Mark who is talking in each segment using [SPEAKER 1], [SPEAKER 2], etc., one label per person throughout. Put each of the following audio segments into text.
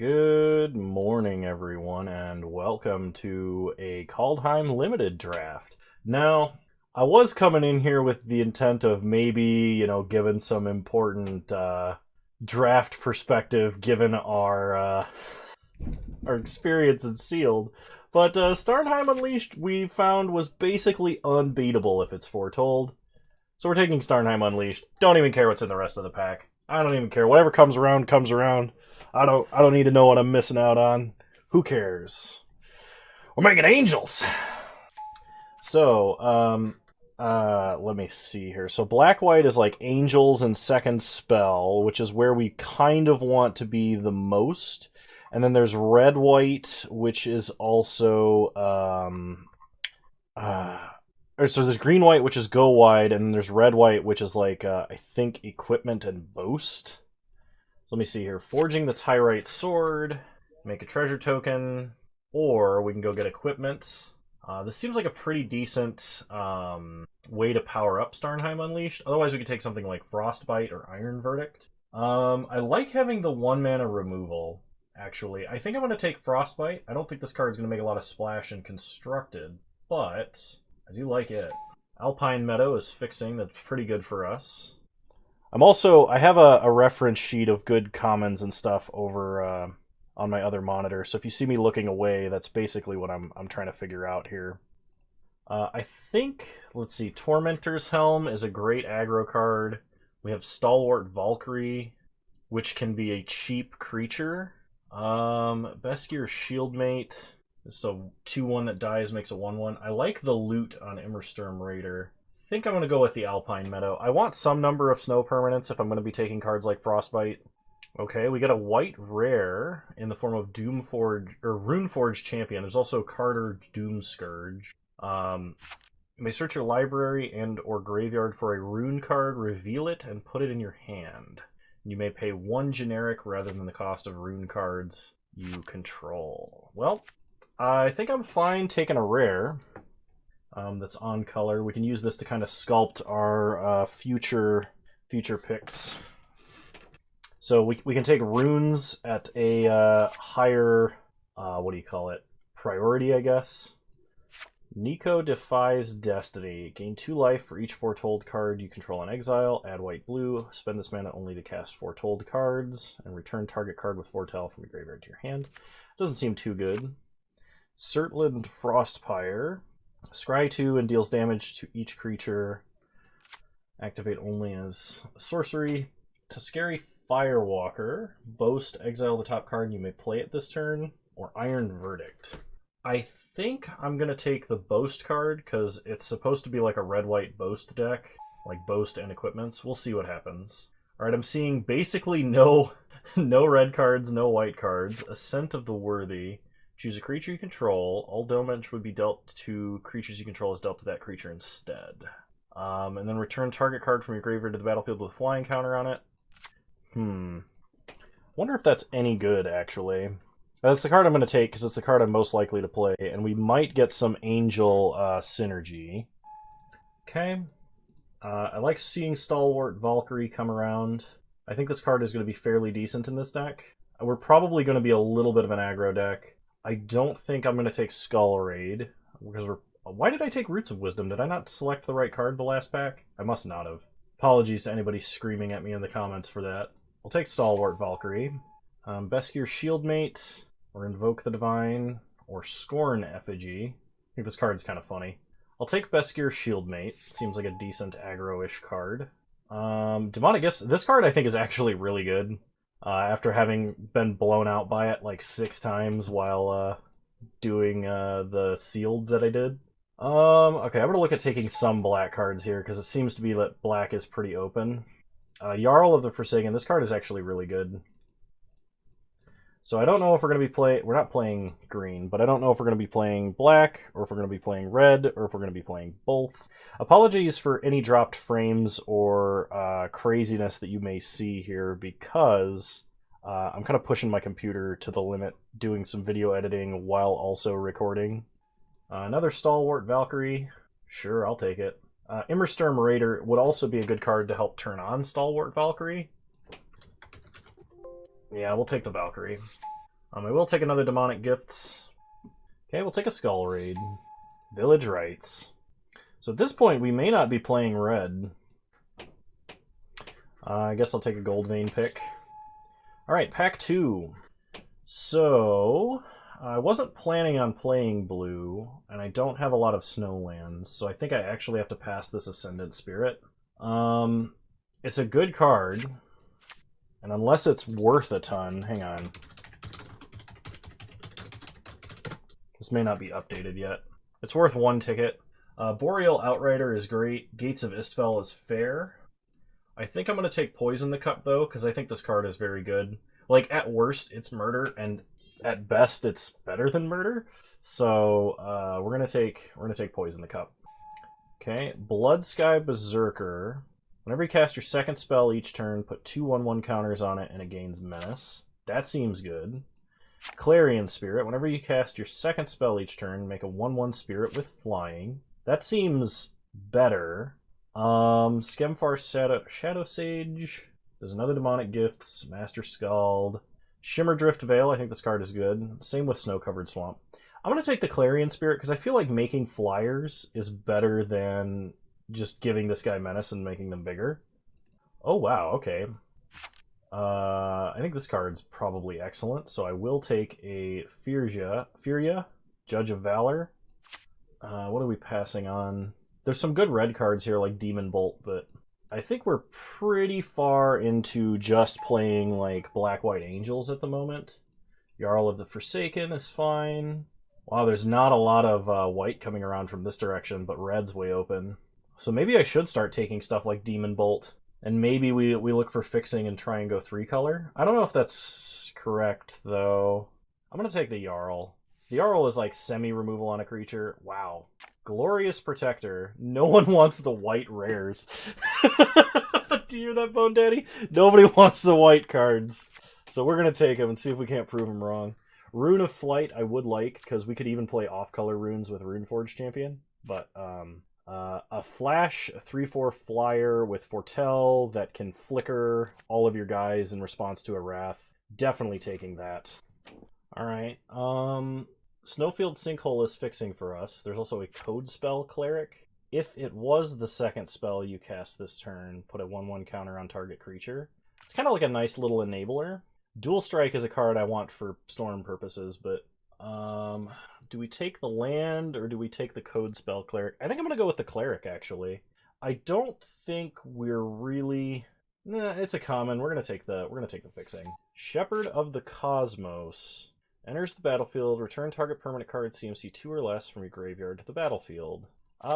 [SPEAKER 1] Good morning, everyone, and welcome to a Kaldheim limited draft. Now, I was coming in here with the intent of maybe, giving some important draft perspective given our experience in Sealed. But Starnheim Unleashed, we found, was basically unbeatable if it's foretold. So we're taking Starnheim Unleashed. Don't even care what's in the rest of the pack. I don't even care. Whatever comes around, comes around. I don't need to know what I'm missing out on. Who cares? We're making angels. So, let me see here. So black-white is like angels and second spell, which is where we kind of want to be the most. And then there's red-white, which is also, so there's green-white, which is go wide, and then there's red-white, which is like, I think, equipment and boast. So let me see here. Forging the Tyrite Sword, make a treasure token, or we can go get equipment. This seems like a pretty decent way to power up Starnheim Unleashed. Otherwise, we could take something like Frostbite or Iron Verdict. I like having the 1-mana removal, actually. I think I'm going to take Frostbite. I don't think this card is going to make a lot of splash in Constructed, but I do like it. Alpine Meadow is fixing. That's pretty good for us. I have a reference sheet of good commons and stuff over on my other monitor, so if you see me looking away, that's basically what I'm trying to figure out here. I think, let's see, Tormentor's Helm is a great aggro card. We have Stalwart Valkyrie, which can be a cheap creature. Beskir Shieldmate, just a 2-1 that dies, makes a 1-1. I like the loot on Immersturm Raider. I think I'm going to go with the Alpine Meadow. I want some number of snow permanents if I'm going to be taking cards like Frostbite. Okay, we got a white rare in the form of Doomforge or Runeforge Champion. There's also Carter Doomscourge. You may search your library and or graveyard for a rune card, reveal it, and put it in your hand. You may pay 1 generic rather than the cost of rune cards you control. Well, I think I'm fine taking a rare. That's on color. We can use this to kind of sculpt our future picks. So we can take runes at a higher, priority, I guess. Nico Defies Destiny. Gain 2 life for each foretold card you control in exile. Add white-blue. Spend this mana only to cast foretold cards. And return target card with foretell from your graveyard to your hand. Doesn't seem too good. Surtland Frostpire. Scry 2 and deals damage to each creature. Activate only as a sorcery. Tuscary Firewalker. Boast, exile the top card and you may play it this turn. Or Iron Verdict. I think I'm going to take the Boast card because it's supposed to be like a red-white Boast deck. Like Boast and equipments. We'll see what happens. Alright, I'm seeing basically no red cards, no white cards. Ascent of the Worthy. Choose a creature you control. All damage would be dealt to creatures you control is dealt to that creature instead. And then return target card from your graveyard to the battlefield with a flying counter on it. Wonder if that's any good, actually. That's the card I'm going to take because it's the card I'm most likely to play, and we might get some Angel synergy. Okay. I like seeing Stalwart Valkyrie come around. I think this card is going to be fairly decent in this deck. We're probably going to be a little bit of an aggro deck. I don't think I'm going to take Skull Raid, because why did I take Roots of Wisdom? Did I not select the right card the last pack? I must not have. Apologies to anybody screaming at me in the comments for that. I'll take Stalwart Valkyrie. Beskir Shieldmate, or Invoke the Divine, or Scorn Effigy. I think this card's kind of funny. I'll take Beskir Shieldmate. Seems like a decent aggro-ish card. Demonic Gifts. This card I think is actually really good. After having been blown out by it like 6 times while doing the sealed that I did. Okay, I'm going to look at taking some black cards here because it seems to be that black is pretty open. Jarl of the Forsaken. This card is actually really good. So I don't know if we're going to be we're not playing green, but I don't know if we're going to be playing black, or if we're going to be playing red, or if we're going to be playing both. Apologies for any dropped frames or craziness that you may see here, because I'm kind of pushing my computer to the limit, doing some video editing while also recording. Another Stalwart Valkyrie. Sure, I'll take it. Immersturm Raider would also be a good card to help turn on Stalwart Valkyrie. Yeah, we'll take the Valkyrie. I will take another Demonic Gifts. Okay, we'll take a Skull Raid. Village Rites. So at this point, we may not be playing red. I guess I'll take a Gold Vein pick. Alright, pack 2. So, I wasn't planning on playing blue, and I don't have a lot of snowlands, so I think I actually have to pass this Ascendant Spirit. It's a good card, and unless it's worth a ton, hang on. This may not be updated yet. It's worth 1 ticket. Boreal Outrider is great. Gates of Istfell is fair. I think I'm going to take Poison the Cup, though, because I think this card is very good. Like, at worst, it's murder, and at best, it's better than murder. So, we're gonna take Poison the Cup. Okay, Bloodsky Berserker. Whenever you cast your second spell each turn, put 2 1/1 counters on it, and it gains Menace. That seems good. Clarion Spirit. Whenever you cast your second spell each turn, make a 1/1 Spirit with Flying. That seems better. Skemfar Shadow Sage. There's another Demonic Gifts, Master Scald. Shimmer Drift Veil, I think this card is good. Same with Snow Covered Swamp. I'm going to take the Clarion Spirit because I feel like making flyers is better than just giving this guy Menace and making them bigger. Oh, wow, okay. I think this card's probably excellent, so I will take a Furia, Judge of Valor. What are we passing on? There's some good red cards here, like Demon Bolt, but I think we're pretty far into just playing, like, Black-White Angels at the moment. Jarl of the Forsaken is fine. Wow, there's not a lot of white coming around from this direction, but red's way open. So maybe I should start taking stuff like Demon Bolt, and maybe we look for fixing and try and go 3-color. I don't know if that's correct, though. I'm going to take the Jarl. The Jarl is, like, semi-removal on a creature. Wow. Glorious Protector. No one wants the white rares. Do you hear that, Bone Daddy? Nobody wants the white cards. So we're going to take them and see if we can't prove them wrong. Rune of Flight I would like, because we could even play off-color runes with Runeforge Champion. But a Flash 3/4 flyer with Foretell that can flicker all of your guys in response to a Wrath. Definitely taking that. Alright, Snowfield Sinkhole is fixing for us. There's also a Code Spell Cleric. If it was the second spell you cast this turn, put a 1/1 counter on target creature. It's kind of like a nice little enabler. Dual Strike is a card I want for Storm purposes, but do we take the land or do we take the Code Spell Cleric? I think I'm going to go with the Cleric, actually. I don't think we're really... Nah, it's a common. We're going to take the fixing. Shepherd of the Cosmos. Enters the battlefield, return target permanent card CMC 2 or less from your graveyard to the battlefield.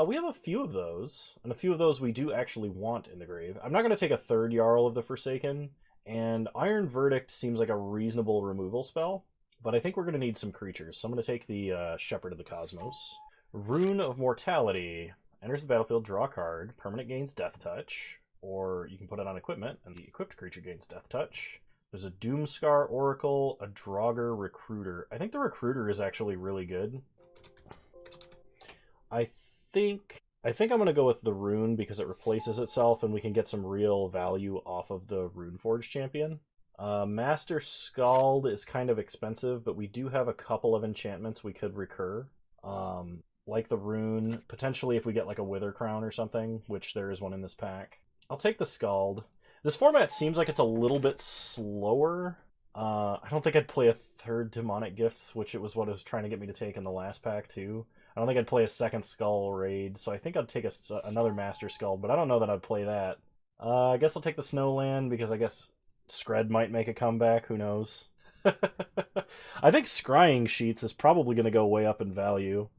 [SPEAKER 1] We have a few of those, and a few of those we do actually want in the grave. I'm not going to take a third Jarl of the Forsaken, and Iron Verdict seems like a reasonable removal spell, but I think we're going to need some creatures, so I'm going to take the Shepherd of the Cosmos. Rune of Mortality. Enters the battlefield, draw a card, permanent gains Death Touch, or you can put it on equipment, and the equipped creature gains Death Touch. There's a Doomscar Oracle, a Draugr Recruiter. I think the Recruiter is actually really good. I think I'm going to go with the Rune because it replaces itself and we can get some real value off of the Runeforge Champion. Master Scald is kind of expensive, but we do have a couple of enchantments we could recur. Like the Rune, potentially if we get like a Wither Crown or something, which there is one in this pack. I'll take the Scald. This format seems like it's a little bit slower. I don't think I'd play a third Demonic Gifts, which it was what it was trying to get me to take in the last pack, too. I don't think I'd play a second Skull Raid, so I think I'd take another Master Skull, but I don't know that I'd play that. I guess I'll take the Snowland, because I guess Skred might make a comeback, who knows. I think Scrying Sheets is probably going to go way up in value.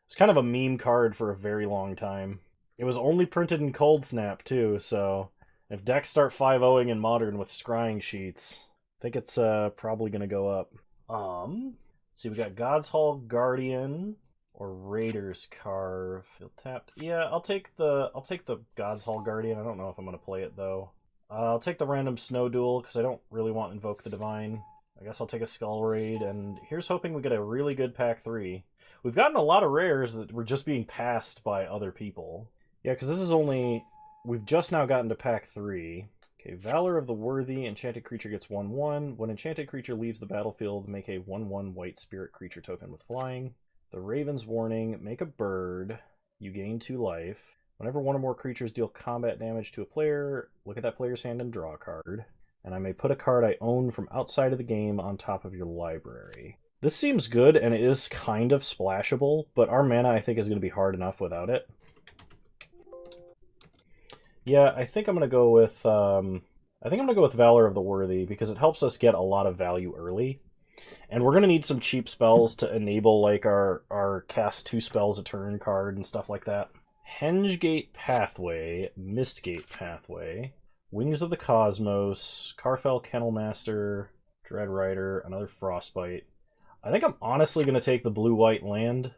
[SPEAKER 1] It's kind of a meme card for a very long time. It was only printed in Cold Snap, too, so... If decks start 5-0ing in Modern with Scrying Sheets, I think it's probably going to go up. Let's see, we got God's Hall Guardian or Raider's Carve. Field tapped. Yeah, I'll take the God's Hall Guardian. I don't know if I'm going to play it though. I'll take the random Snow Duel because I don't really want Invoke the Divine. I guess I'll take a Skull Raid, and here's hoping we get a really good pack 3. We've gotten a lot of rares that were just being passed by other people. Yeah, because this is only... We've just now gotten to pack 3. Okay, Valor of the Worthy. Enchanted creature gets 1/1. When enchanted creature leaves the battlefield, make a 1/1 white spirit creature token with flying. The Raven's Warning. Make a bird. You gain 2 life. Whenever one or more creatures deal combat damage to a player, look at that player's hand and draw a card. And I may put a card I own from outside of the game on top of your library. This seems good, and it is kind of splashable, but our mana, I think, is going to be hard enough without it. Yeah, I think I'm going to go with Valor of the Worthy, because it helps us get a lot of value early. And we're going to need some cheap spells to enable like our cast 2 spells a turn card and stuff like that. Hengegate Pathway, Mistgate Pathway, Wings of the Cosmos, Karfell Kennelmaster, Dread Rider, another Frostbite. I think I'm honestly going to take the blue-white land,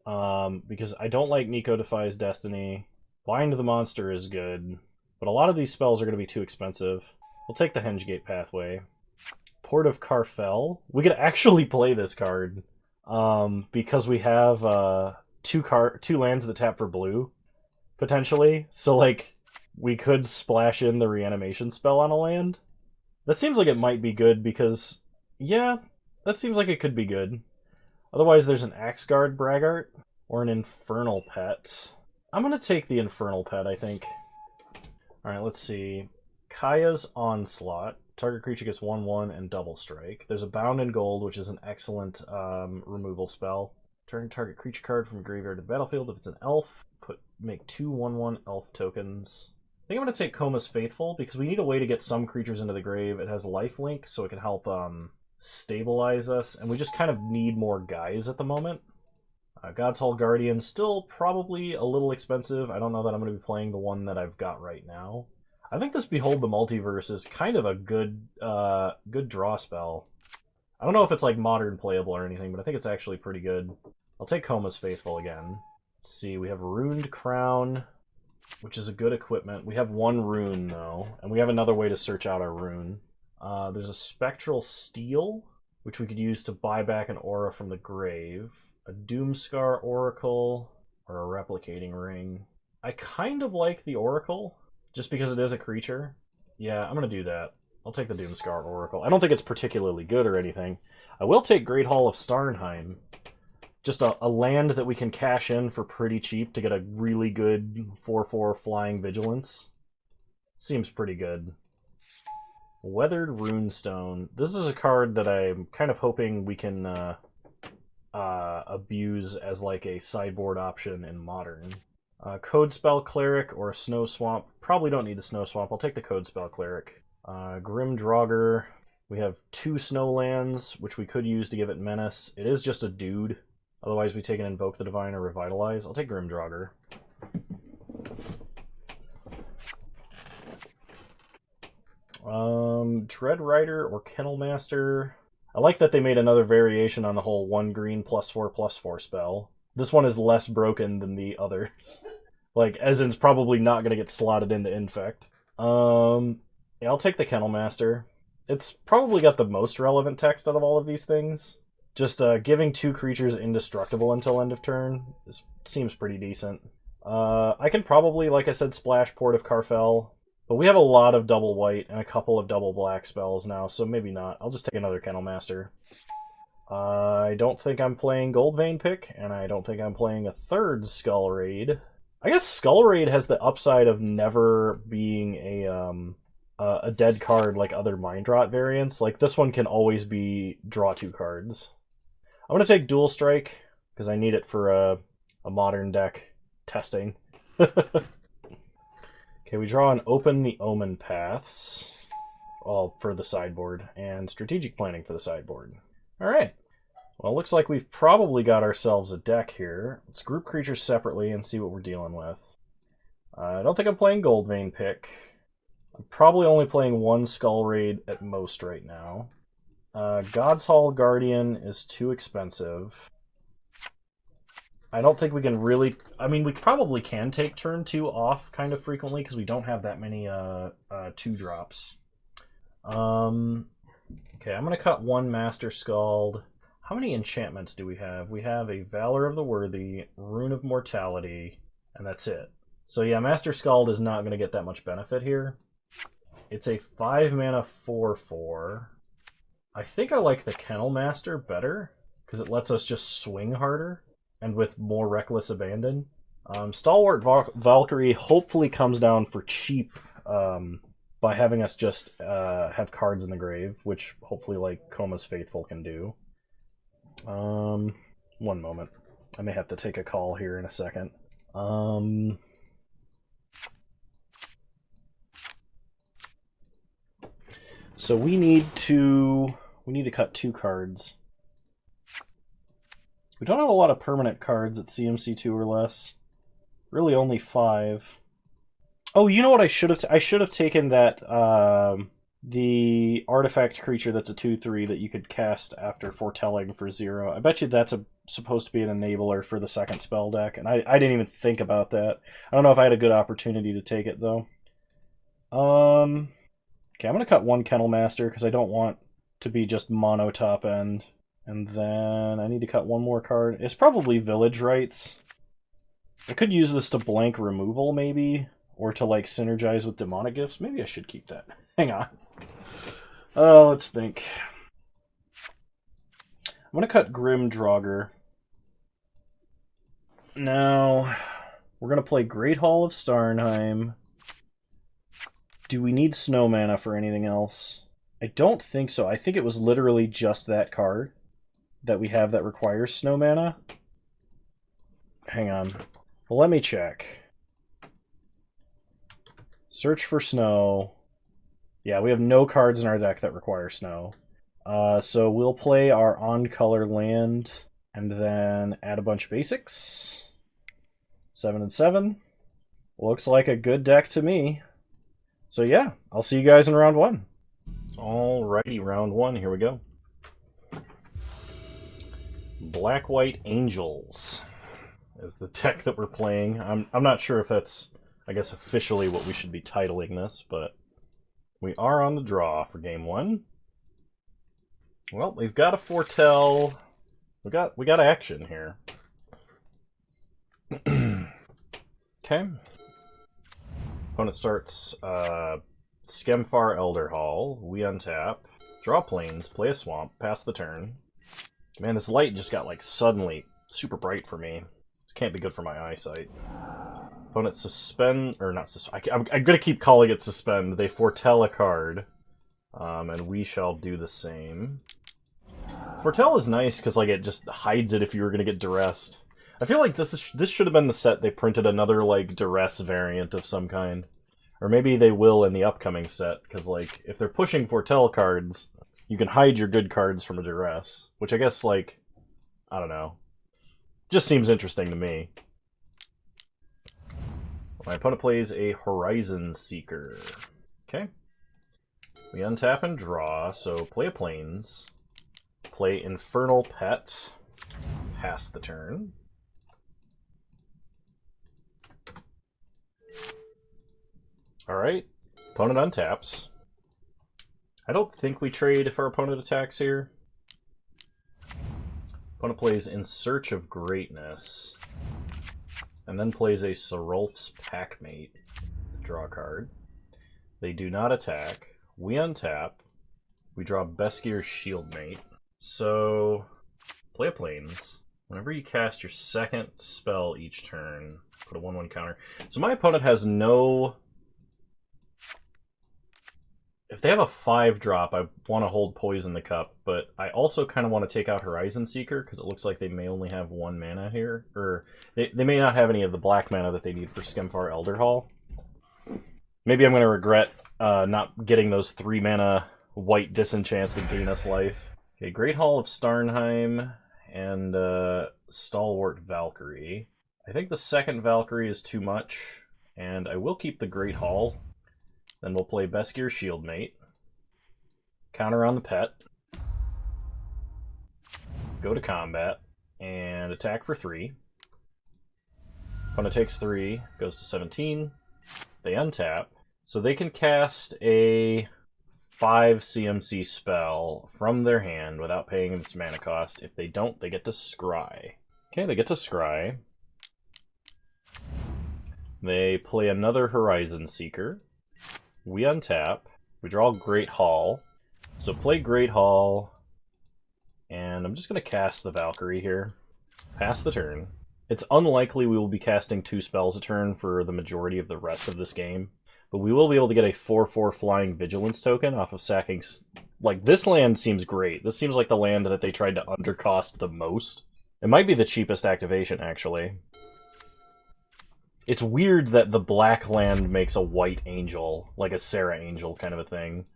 [SPEAKER 1] because I don't like Nico Defies Destiny. Bind the Monster is good, but a lot of these spells are going to be too expensive. We'll take the Hengegate Pathway. Port of Karfell. We could actually play this card, because we have 2 lands that tap for blue, potentially. So, like, we could splash in the reanimation spell on a land. That seems like it might be good because, yeah, that seems like it could be good. Otherwise, there's an Axeguard Braggart or an Infernal Pet. I'm going to take the Infernal Pet, I think. Alright, let's see. Kaya's Onslaught. Target creature gets 1/1 and double strike. There's a Bound in Gold, which is an excellent removal spell. Turn target creature card from graveyard to the battlefield. If it's an elf, make 2 1/1 elf tokens. I think I'm going to take Koma's Faithful, because we need a way to get some creatures into the grave. It has lifelink, so it can help stabilize us, and we just kind of need more guys at the moment. God's Hall Guardian, still probably a little expensive. I don't know that I'm going to be playing the one that I've got right now. I think this Behold the Multiverse is kind of a good draw spell. I don't know if it's like modern playable or anything, but I think it's actually pretty good. I'll take Koma's Faithful again. Let's see, we have Runed Crown, which is a good equipment. We have 1 rune, though, and we have another way to search out our rune. There's a Spectral Steel, which we could use to buy back an aura from the grave. A Doomscar Oracle, or a Replicating Ring. I kind of like the Oracle, just because it is a creature. Yeah, I'm going to do that. I'll take the Doomscar Oracle. I don't think it's particularly good or anything. I will take Great Hall of Starnheim. Just a land that we can cash in for pretty cheap to get a really good 4/4 Flying Vigilance. Seems pretty good. Weathered Runestone. This is a card that I'm kind of hoping we can abuse as like a sideboard option in Modern. Code Spell Cleric or a Snow Swamp. Probably don't need the Snow Swamp. I'll take the Code Spell Cleric. Grim Draugr. We have 2 snow lands, which we could use to give it Menace. It is just a dude. Otherwise, we take an Invoke the Divine or Revitalize. I'll take Grim Draugr. Dread Rider or Kennelmaster. I like that they made another variation on the whole 1 green +4/+4 spell. This one is less broken than the others. Like, as in, it's probably not going to get slotted into Infect. Yeah, I'll take the Kennelmaster. It's probably got the most relevant text out of all of these things. Just giving 2 creatures indestructible until end of turn seems pretty decent. I can probably, like I said, splash Port of Karfell. But we have a lot of double white and a couple of double black spells now, so maybe not. I'll just take another Kennelmaster. I don't think I'm playing Goldvein Pick, and I don't think I'm playing a 3rd Skull Raid. I guess Skull Raid has the upside of never being a dead card like other Mind Rot variants. Like, this one can always be draw 2 cards. I'm going to take Dual Strike, because I need it for a Modern deck testing. Okay, we draw and Open the Omen Paths, all for the sideboard, and Strategic Planning for the sideboard. Alright, well, it looks like we've probably got ourselves a deck here. Let's group creatures separately and see what we're dealing with. I don't think I'm playing Goldvein Pick. I'm probably only playing 1 Skull Raid at most right now. God's Hall Guardian is too expensive. I don't think we can really... I mean, we probably can take turn 2 off kind of frequently because we don't have that many 2-drops. Okay, I'm going to cut 1 Master Skald. How many enchantments do we have? We have a Valor of the Worthy, Rune of Mortality, and that's it. So yeah, Master Skald is not going to get that much benefit here. It's a 5 mana 4/4. I think I like the Kennel Master better, because it lets us just swing harder, and with more Reckless Abandon. Stalwart Valkyrie hopefully comes down for cheap by having us just have cards in the grave, which hopefully like Koma's Faithful can do. One moment. I may have to take a call here in a second. So we need to cut 2 cards. We don't have a lot of permanent cards at CMC 2 or less. Really only 5. Oh, you know what I should have taken that the artifact creature that's a 2/3 that you could cast after foretelling for 0. I bet you that's supposed to be an enabler for the second spell deck, and I didn't even think about that. I don't know if I had a good opportunity to take it though. Okay, I'm gonna cut 1 Kennel Master because I don't want to be just mono top end. And then I need to cut 1 more card. It's probably Village Rites. I could use this to blank removal, maybe. Or to, like, synergize with Demonic Gifts. Maybe I should keep that. Hang on. Let's think. I'm going to cut Grim Draugr. Now, we're going to play Great Hall of Starnheim. Do we need Snow Mana for anything else? I don't think so. I think it was literally just that card that we have that requires Snow Mana. Hang on. Well, let me check. Search for snow. Yeah, we have no cards in our deck that require snow. So we'll play our on-color land and then add a bunch of basics. 7 and 7. Looks like a good deck to me. So yeah, I'll see you guys in round 1. Alrighty, round 1, here we go. Black-White Angels is the deck that we're playing. I'm not sure if that's, I guess, officially what we should be titling this, but we are on the draw for game 1. Well, we've got a foretell. We got action here. Okay. Opponent starts Skemfar Elder Hall. We untap. Draw planes, play a swamp, pass the turn. Man, this light just got like suddenly super bright for me. This can't be good for my eyesight. Opponent suspend, or not suspend. I'm gonna keep calling it suspend. They foretell a card, and we shall do the same. Foretell is nice because like it just hides it if you were gonna get duressed. I feel like this should have been the set they printed another like duress variant of some kind, or maybe they will in the upcoming set because like if they're pushing foretell cards, you can hide your good cards from a duress, which I guess like I don't know, just seems interesting to me. My opponent plays a Horizon Seeker. Okay. We untap and draw, so play a Plains. Play Infernal Pet. Pass the turn. Alright. Opponent untaps. I don't think we trade if our opponent attacks here. Opponent plays In Search of Greatness. And then plays a Serulf's Packmate. Draw a card. They do not attack. We untap. We draw Beskir's Shieldmate. So, play a Plains. Whenever you cast your second spell each turn, put a 1/1 counter. So my opponent has no... If they have a 5-drop, I want to hold Poison the Cup, but I also kind of want to take out Horizon Seeker, because it looks like they may only have 1 mana here. Or, they may not have any of the black mana that they need for Skemfar Elder Hall. Maybe I'm going to regret not getting those 3 mana white disenchants that gain us life. Okay, Great Hall of Starnheim and Stalwart Valkyrie. I think the second Valkyrie is too much, and I will keep the Great Hall. Then we'll play Beskir's Shieldmate. Counter on the pet. Go to combat. And attack for 3. Opponent takes 3. Goes to 17. They untap. So they can cast a 5 CMC spell from their hand without paying its mana cost. If they don't, they get to scry. Okay, they get to scry. They play another Horizon Seeker. We untap. We draw Great Hall. So play Great Hall, and I'm just going to cast the Valkyrie here. Pass the turn. It's unlikely we will be casting 2 spells a turn for the majority of the rest of this game, but we will be able to get a 4/4 flying vigilance token off of sacking. Like, this land seems great. This seems like the land that they tried to undercost the most. It might be the cheapest activation, actually. It's weird that the black land makes a white angel, like a Sarah angel kind of a thing.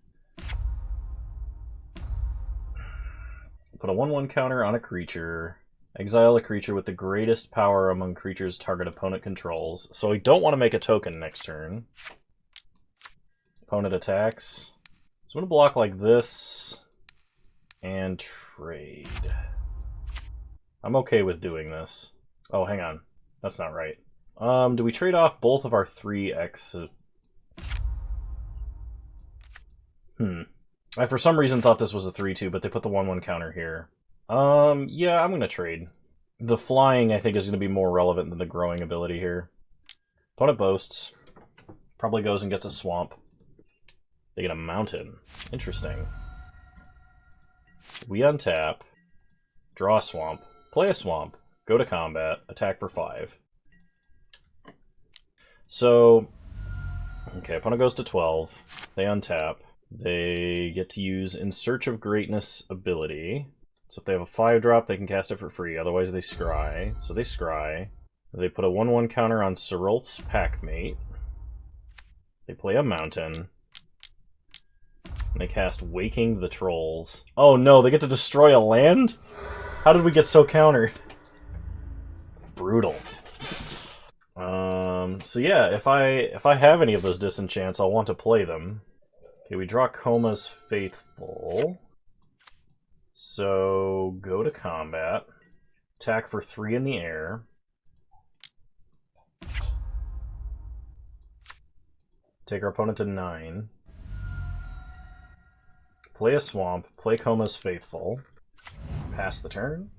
[SPEAKER 1] Put a 1/1 counter on a creature. Exile a creature with the greatest power among creatures target opponent controls. So we don't want to make a token next turn. Opponent attacks. So I'm going to block like this and trade. I'm okay with doing this. Oh, hang on. That's not right. Do we trade off both of our 3X's? I for some reason thought this was a 3/2, but they put the 1/1 counter here. Yeah, I'm going to trade. The flying, I think, is going to be more relevant than the growing ability here. Opponent boasts. Probably goes and gets a swamp. They get a mountain. Interesting. We untap. Draw a swamp. Play a swamp. Go to combat. Attack for 5. So, okay, opponent goes to 12. They untap. They get to use In Search of Greatness ability. So if they have a 5-drop, they can cast it for free. Otherwise, they scry. So they scry. They put a 1/1 counter on Serulf's Packmate. They play a mountain. And they cast Waking the Trolls. Oh no, they get to destroy a land? How did we get so countered? Brutal. So yeah, if I have any of those disenchants, I'll want to play them. Okay, we draw Koma's Faithful. So go to combat. Attack for 3 in the air. Take our opponent to 9. Play a swamp. Play Koma's Faithful. Pass the turn.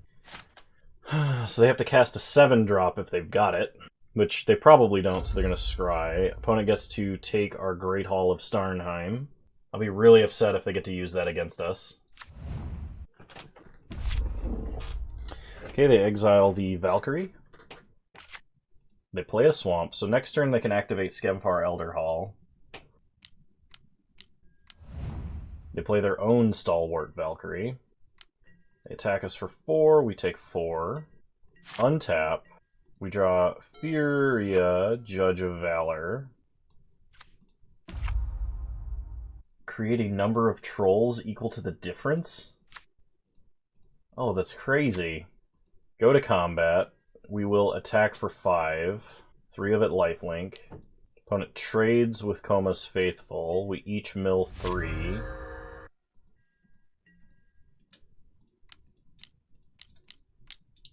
[SPEAKER 1] So they have to cast a 7-drop if they've got it. Which they probably don't, so they're going to scry. Opponent gets to take our Great Hall of Starnheim. I'll be really upset if they get to use that against us. Okay, they exile the Valkyrie. They play a swamp, so next turn they can activate Skemfar Elder Hall. They play their own Stalwart Valkyrie. They attack us for 4, we take 4. Untap. We draw Furia, Judge of Valor. Create a number of trolls equal to the difference? Oh, that's crazy. Go to combat. We will attack for 5. 3 of it lifelink. Opponent trades with Koma's Faithful. We each mill 3.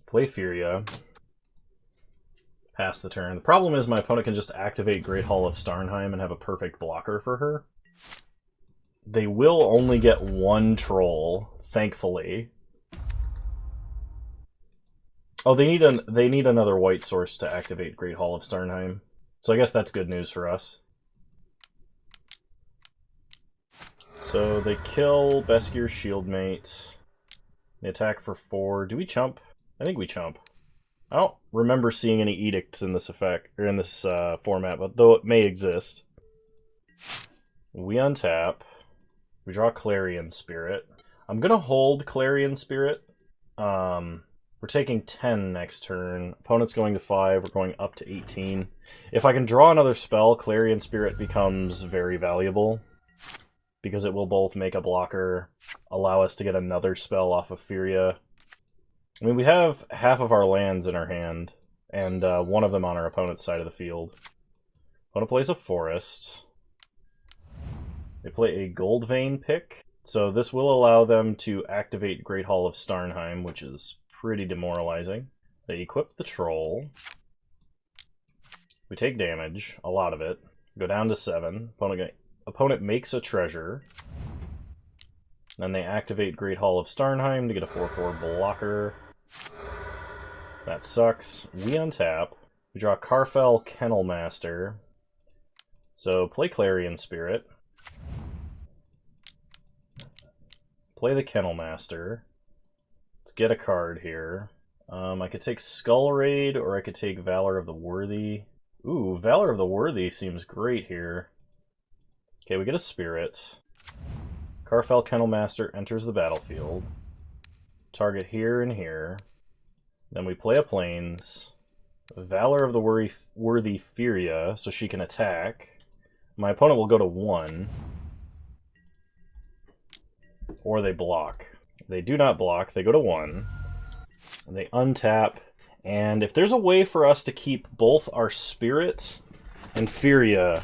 [SPEAKER 1] Play Furia. Pass the turn. The problem is my opponent can just activate Great Hall of Starnheim and have a perfect blocker for her. They will only get 1 troll, thankfully. Oh, they need another white source to activate Great Hall of Starnheim. So I guess that's good news for us. So they kill Beskir's Shieldmate. They attack for 4. Do we chump? I think we chump. I don't remember seeing any edicts in this effect or in this format, but though it may exist. We untap. We draw Clarion Spirit. I'm gonna hold Clarion Spirit. We're taking 10 next turn. Opponent's going to 5. We're going up to 18. If I can draw another spell, Clarion Spirit becomes very valuable because it will both make a blocker, allow us to get another spell off of Furia. I mean, we have half of our lands in our hand, and one of them on our opponent's side of the field. Opponent plays a forest. They play a Goldvein pick, so this will allow them to activate Great Hall of Starnheim, which is pretty demoralizing. They equip the troll. We take damage, a lot of it. Go down to 7. Opponent makes a treasure. Then they activate Great Hall of Starnheim to get a 4/4 blocker. That sucks. We untap. We draw Karfell Kennelmaster. So play Clarion Spirit. Play the Kennel Master. Let's get a card here. I could take Skull Raid, or I could take Valor of the Worthy. Ooh, Valor of the Worthy seems great here. Okay, we get a Spirit. Karfell Kennel Master enters the battlefield. Target here and here. Then we play a Plains. Valor of the Worthy Furia, so she can attack. My opponent will go to 1. Or they block. They do not block, they go to 1. And they untap. And if there's a way for us to keep both our Spirit and Furia,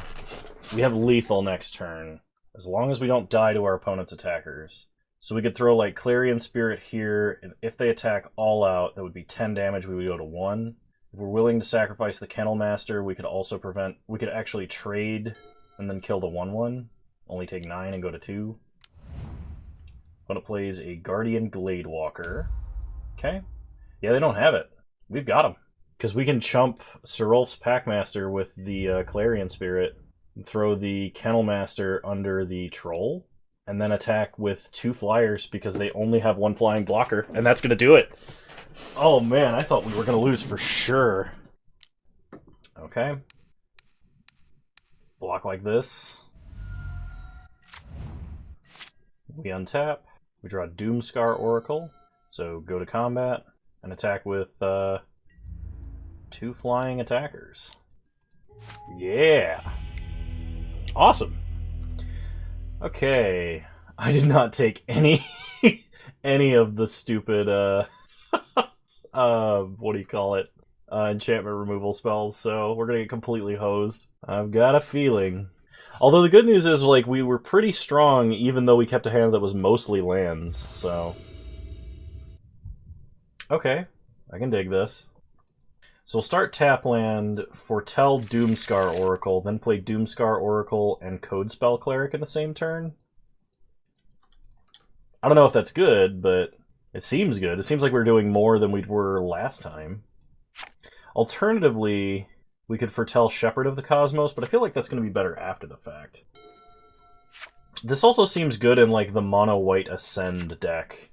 [SPEAKER 1] we have lethal next turn. As long as we don't die to our opponent's attackers. So we could throw like Clarion Spirit here, and if they attack all out, that would be 10 damage, we would go to 1. If we're willing to sacrifice the Kennel Master, we could also we could actually trade and then kill the 1/1. Only take 9 and go to 2. Opponent plays a Guardian Gladewalker. Okay. Yeah, they don't have it. We've got them. Because we can chump Serulf's Packmaster with the Clarion Spirit, and throw the Kennel Master under the Troll, and then attack with 2 flyers because they only have 1 flying blocker, and that's going to do it. Oh man, I thought we were going to lose for sure. Okay. Block like this. We untap. We draw Doomscar Oracle. So go to combat and attack with 2 flying attackers. Yeah! Awesome! Okay. I did not take any of the stupid what do you call it? Enchantment removal spells, so we're gonna get completely hosed. I've got a feeling. Although the good news is, like, we were pretty strong even though we kept a hand that was mostly lands, so... Okay, I can dig this. So we'll start tap land, foretell Doomscar Oracle, then play Doomscar Oracle and Codespell Cleric in the same turn. I don't know if that's good, but it seems good. It seems like we're doing more than we were last time. Alternatively, we could foretell Shepherd of the Cosmos, but I feel like that's going to be better after the fact. This also seems good in like the mono-white Ascend deck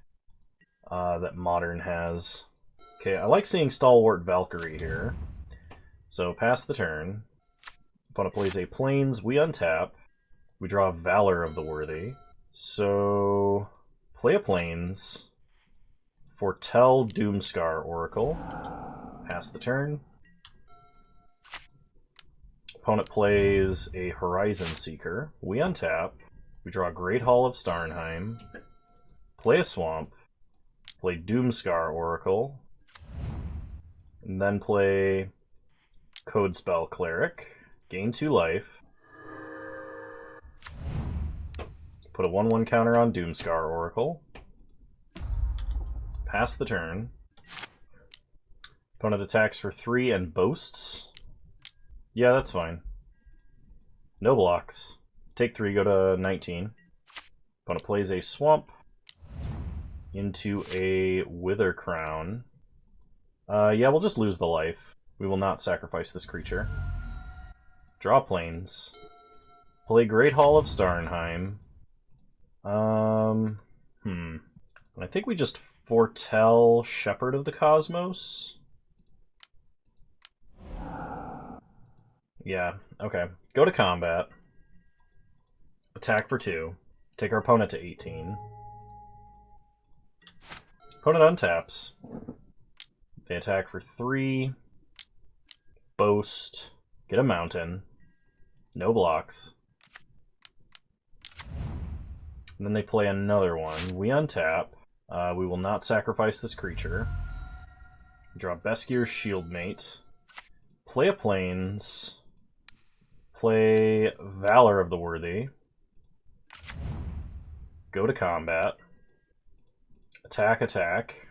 [SPEAKER 1] that Modern has. Okay, I like seeing Stalwart Valkyrie here. So pass the turn. Opponent plays a Plains, we untap. We draw Valor of the Worthy. So play a Plains. Foretell Doomscar Oracle. Pass the turn. Opponent plays a Horizon Seeker. We untap. We draw Great Hall of Starnheim. Play a Swamp. Play Doomscar Oracle. And then play Codespell Cleric. Gain 2 life. Put a 1/1 counter on Doomscar Oracle. Pass the turn. Opponent attacks for 3 and boasts. Yeah, that's fine. No blocks. Take 3, go to 19. Opponent plays a Swamp into a Wither Crown. Yeah, we'll just lose the life. We will not sacrifice this creature. Draw Plains. Play Great Hall of Starnheim. I think we just foretell Shepherd of the Cosmos. Yeah, okay. Go to combat. Attack for 2. Take our opponent to 18. Opponent untaps. They attack for 3. Boast. Get a mountain. No blocks. And then they play another one. We untap. We will not sacrifice this creature. Draw Beskir's Shieldmate. Play a Plains. Play Valor of the Worthy. Go to combat. Attack, attack.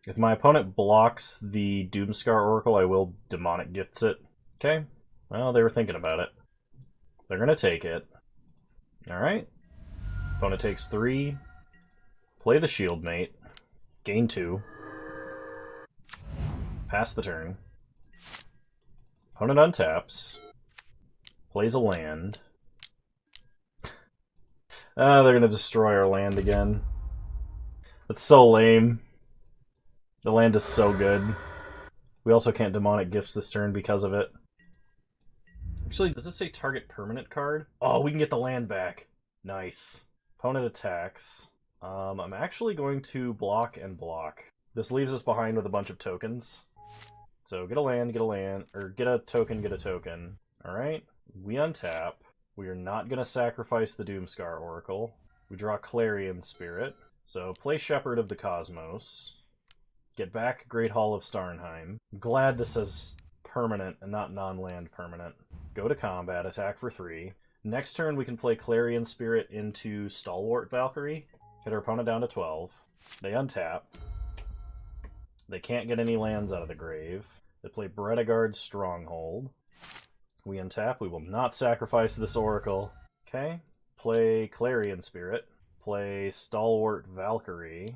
[SPEAKER 1] If my opponent blocks the Doomscar Oracle, I will Demonic Gifts it. Okay. Well, they were thinking about it. They're going to take it. Alright. Opponent takes 3. Play the Shieldmate. Gain 2. Pass the turn. Opponent untaps. Plays a land. They're gonna destroy our land again. That's so lame. The land is so good. We also can't demonic gifts this turn because of it. Actually, does it say target permanent card? Oh, we can get the land back. Nice. Opponent attacks. I'm actually going to block and block. This leaves us behind with a bunch of tokens. So get a land, or get a token, get a token. Alright, we untap. We are not going to sacrifice the Doomscar Oracle. We draw Clarion Spirit. So play Shepherd of the Cosmos. Get back Great Hall of Starnheim. I'm glad this says permanent and not non-land permanent. Go to combat, attack for 3. Next turn we can play Clarion Spirit into Stalwart Valkyrie. Hit our opponent down to 12. They untap. They can't get any lands out of the grave. They play Bredegard's Stronghold. We untap. We will not sacrifice this Oracle. Okay. Play Clarion Spirit. Play Stalwart Valkyrie.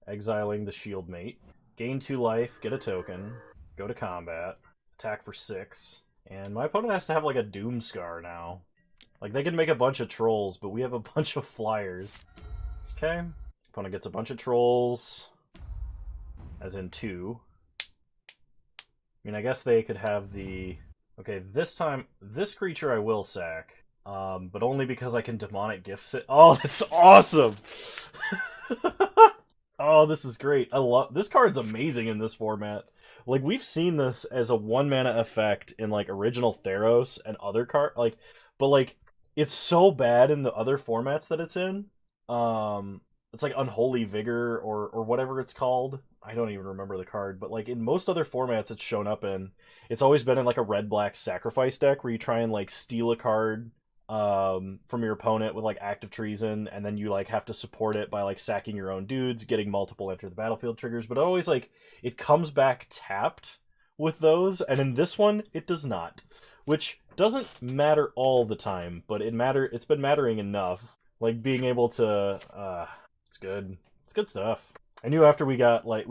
[SPEAKER 1] Exiling the Shieldmate. Gain 2 life, get a token. Go to combat. Attack for 6. And my opponent has to have like a Doomscar now. Like they can make a bunch of trolls, but we have a bunch of flyers. Okay. Opponent gets a bunch of trolls. As in 2. I mean, I guess they could have the... Okay, this time, this creature I will sack. But only because I can demonic gifts it. Oh, that's awesome! Oh, this is great. I love... This card's amazing in this format. Like, we've seen this as a 1-mana effect in, like, original Theros and other but, like, it's so bad in the other formats that it's in. It's like Unholy Vigor or whatever it's called. I don't even remember the card, but like in most other formats it's shown up in, it's always been in like a red-black sacrifice deck where you try and like steal a card from your opponent with like active treason, and then you like have to support it by like sacking your own dudes, getting multiple enter the battlefield triggers, but always like it comes back tapped with those, and in this one it does not, which doesn't matter all the time, but it's been mattering enough. Like being able to it's good. It's good stuff. I knew after we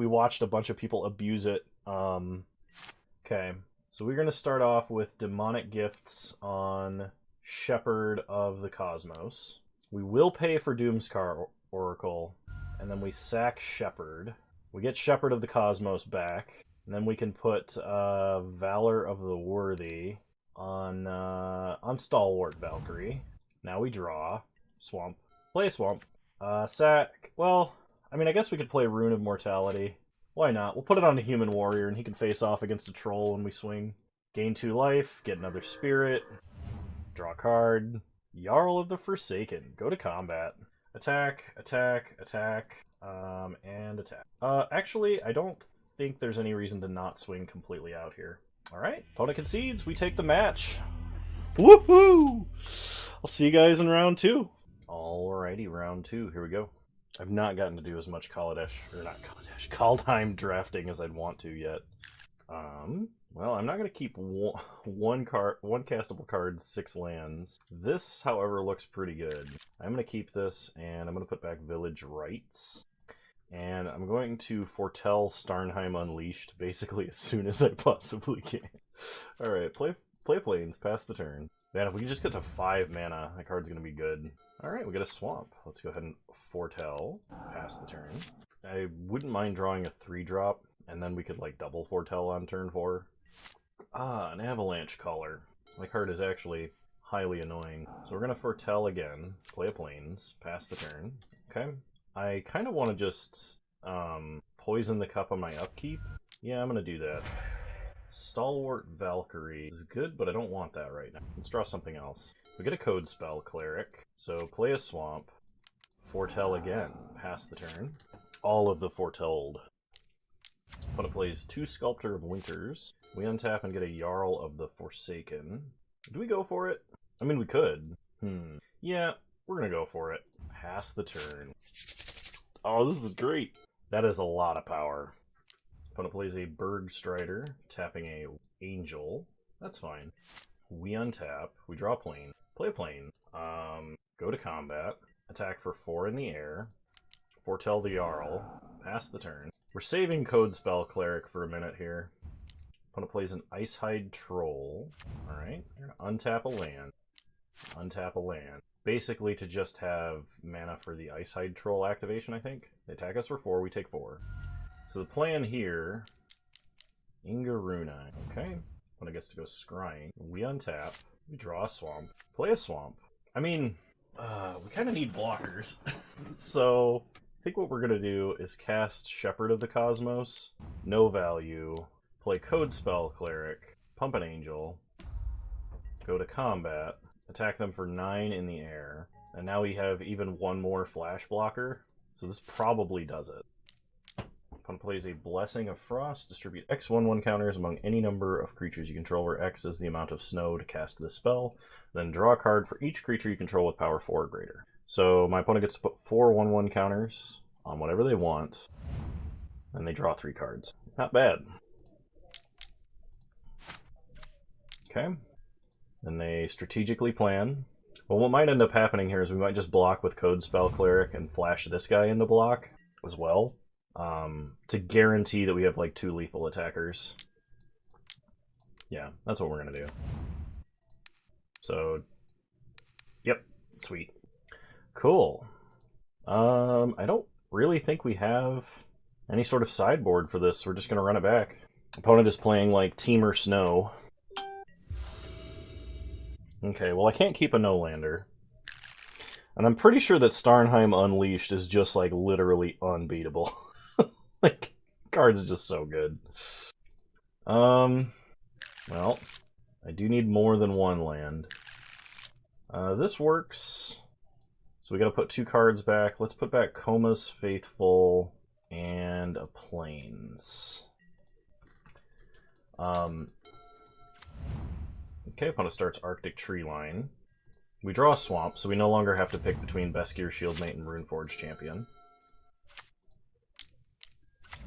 [SPEAKER 1] watched a bunch of people abuse it. Okay, so we're going to start off with Demonic Gifts on Shepherd of the Cosmos. We will pay for Doomscar Oracle, and then we sack Shepherd. We get Shepherd of the Cosmos back, and then we can put Valor of the Worthy on Stalwart Valkyrie. Now we draw. Swamp. Play a Swamp. Sack. Well... I mean, I guess we could play Rune of Mortality. Why not? We'll put it on a Human Warrior, and he can face off against a Troll when we swing. Gain 2 life, get another Spirit, draw a card. Jarl of the Forsaken. Go to combat. Attack, attack, attack, and attack. Actually, I don't think there's any reason to not swing completely out here. Alright, opponent concedes. We take the match. Woohoo! I'll see you guys in round 2. Alrighty, round 2. Here we go. I've not gotten to do as much Kaldheim drafting as I'd want to yet. Well, I'm not going to keep one castable card, 6 lands. This, however, looks pretty good. I'm going to keep this, and I'm going to put back Village Rites. And I'm going to foretell Starnheim Unleashed basically as soon as I possibly can. Alright, play Plains, pass the turn. Man, if we can just get to 5 mana, that card's going to be good. Alright, we get a Swamp. Let's go ahead and foretell, pass the turn. I wouldn't mind drawing a 3-drop, and then we could like double foretell on turn 4. An Avalanche Caller. My card is actually highly annoying. So we're going to foretell again, play a Plains, pass the turn. Okay. I kind of want to just poison the cup on my upkeep. Yeah, I'm going to do that. Stalwart Valkyrie is good, but I don't want that right now. Let's draw something else. We get a Code Spell Cleric, so play a Swamp, foretell again, pass the turn. All of the foretold. Opponent plays 2 Sculptor of Winters. We untap and get a Jarl of the Forsaken. Do we go for it? I mean, we could. Yeah, we're gonna go for it. Pass the turn. Oh, this is great. That is a lot of power. Opponent plays a Bergstrider, tapping a Angel. That's fine. We untap. We draw a plane. Play a plane. Go to combat. Attack for 4 in the air. Foretell the Jarl. Pass the turn. We're saving Code Spell Cleric for a minute here. Opponent plays an Icehide Troll. Alright. We're gonna untap a land. Untap a land. basically to just have mana for the Ice Hide Troll activation, I think. They attack us for 4, we take 4. So the plan here... Ingaruna. Okay. When it gets to go scrying. We untap. We draw a swamp. Play a swamp. I mean, we kind of need blockers. So, I think what we're going to do is cast Shepherd of the Cosmos. No value. Play Code Spell Cleric. Pump an Angel. Go to combat. Attack them for 9 in the air. And now we have even one more flash blocker. So this probably does it. Opponent plays a Blessing of Frost. Distribute X 1/1 counters among any number of creatures you control, where X is the amount of snow to cast this spell. Then draw a card for each creature you control with power 4 or greater. So my opponent gets to put 4 1/1 counters on whatever they want. And they draw 3 cards. Not bad. Okay. Then they strategically plan. Well, what might end up happening here is we might just block with Code Spell Cleric and flash this guy into block as well. To guarantee that we have like 2 lethal attackers. Yeah, that's what we're gonna do. So, yep, sweet. Cool. I don't really think we have any sort of sideboard for this. We're just gonna run it back. Opponent is playing like Teamer Snow. Okay, well I can't keep a no-lander. And I'm pretty sure that Starnheim Unleashed is just like literally unbeatable. Like, card's just so good. Well, I do need more than 1 land. This works. So we gotta put 2 cards back. Let's put back Coma's Faithful and a Plains. Okay, opponent starts Arctic Treeline. We draw a Swamp, so we no longer have to pick between Beskir, Shieldmate, and Runeforged Champion.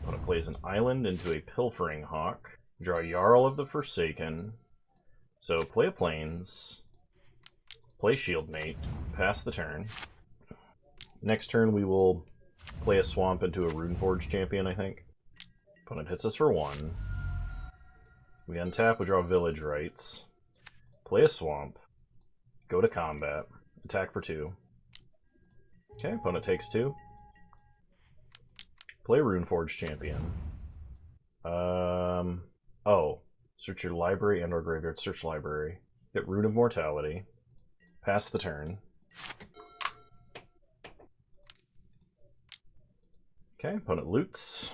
[SPEAKER 1] Opponent plays an island into a Pilfering Hawk. Draw Jarl of the Forsaken. So play a Plains. Play Shieldmate. Pass the turn. Next turn we will play a Swamp into a Runeforged Champion, I think. Opponent hits us for 1. We untap, we draw Village Rites. Play a Swamp. Go to combat. Attack for 2. Okay, opponent takes 2. Play Runeforged Champion. Oh. Search your library and or graveyard. Search library. Get Rune of Mortality. Pass the turn. Okay, opponent loots.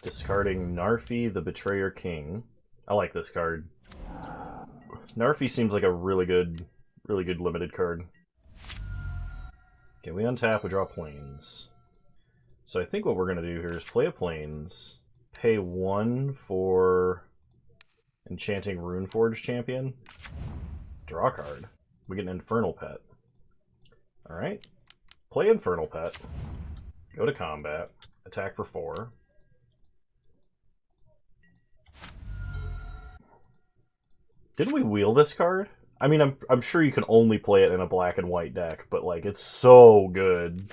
[SPEAKER 1] Discarding Narfi, the Betrayer King. I like this card. Narfi seems like a really good limited card. Okay, we untap, we draw Plains. So I think what we're going to do here is play a Plains, pay 1 for Enchanting Runeforged Champion, draw a card. We get an Infernal Pet. Alright, play Infernal Pet, go to combat, attack for 4. Didn't we wheel this card? I mean, I'm sure you can only play it in a black and white deck, but like, it's so good.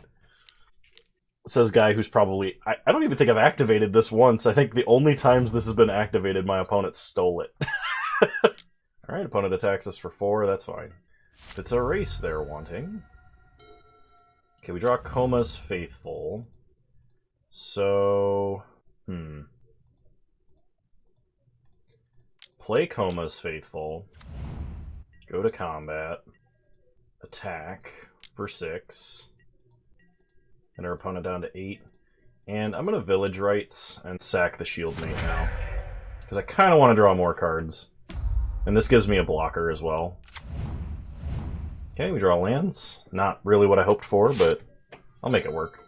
[SPEAKER 1] Says guy who's probably... I don't even think I've activated this once. I think the only times this has been activated, my opponent stole it. Alright, opponent attacks us for 4, that's fine. If it's a race they're wanting. Okay, we draw Coma's Faithful. So... Play Coma's Faithful. Go to combat. Attack for 6. And our opponent down to 8. And I'm going to Village Rites and sack the Shieldmate now. Because I kind of want to draw more cards. And this gives me a blocker as well. Okay, we draw lands. Not really what I hoped for, but I'll make it work.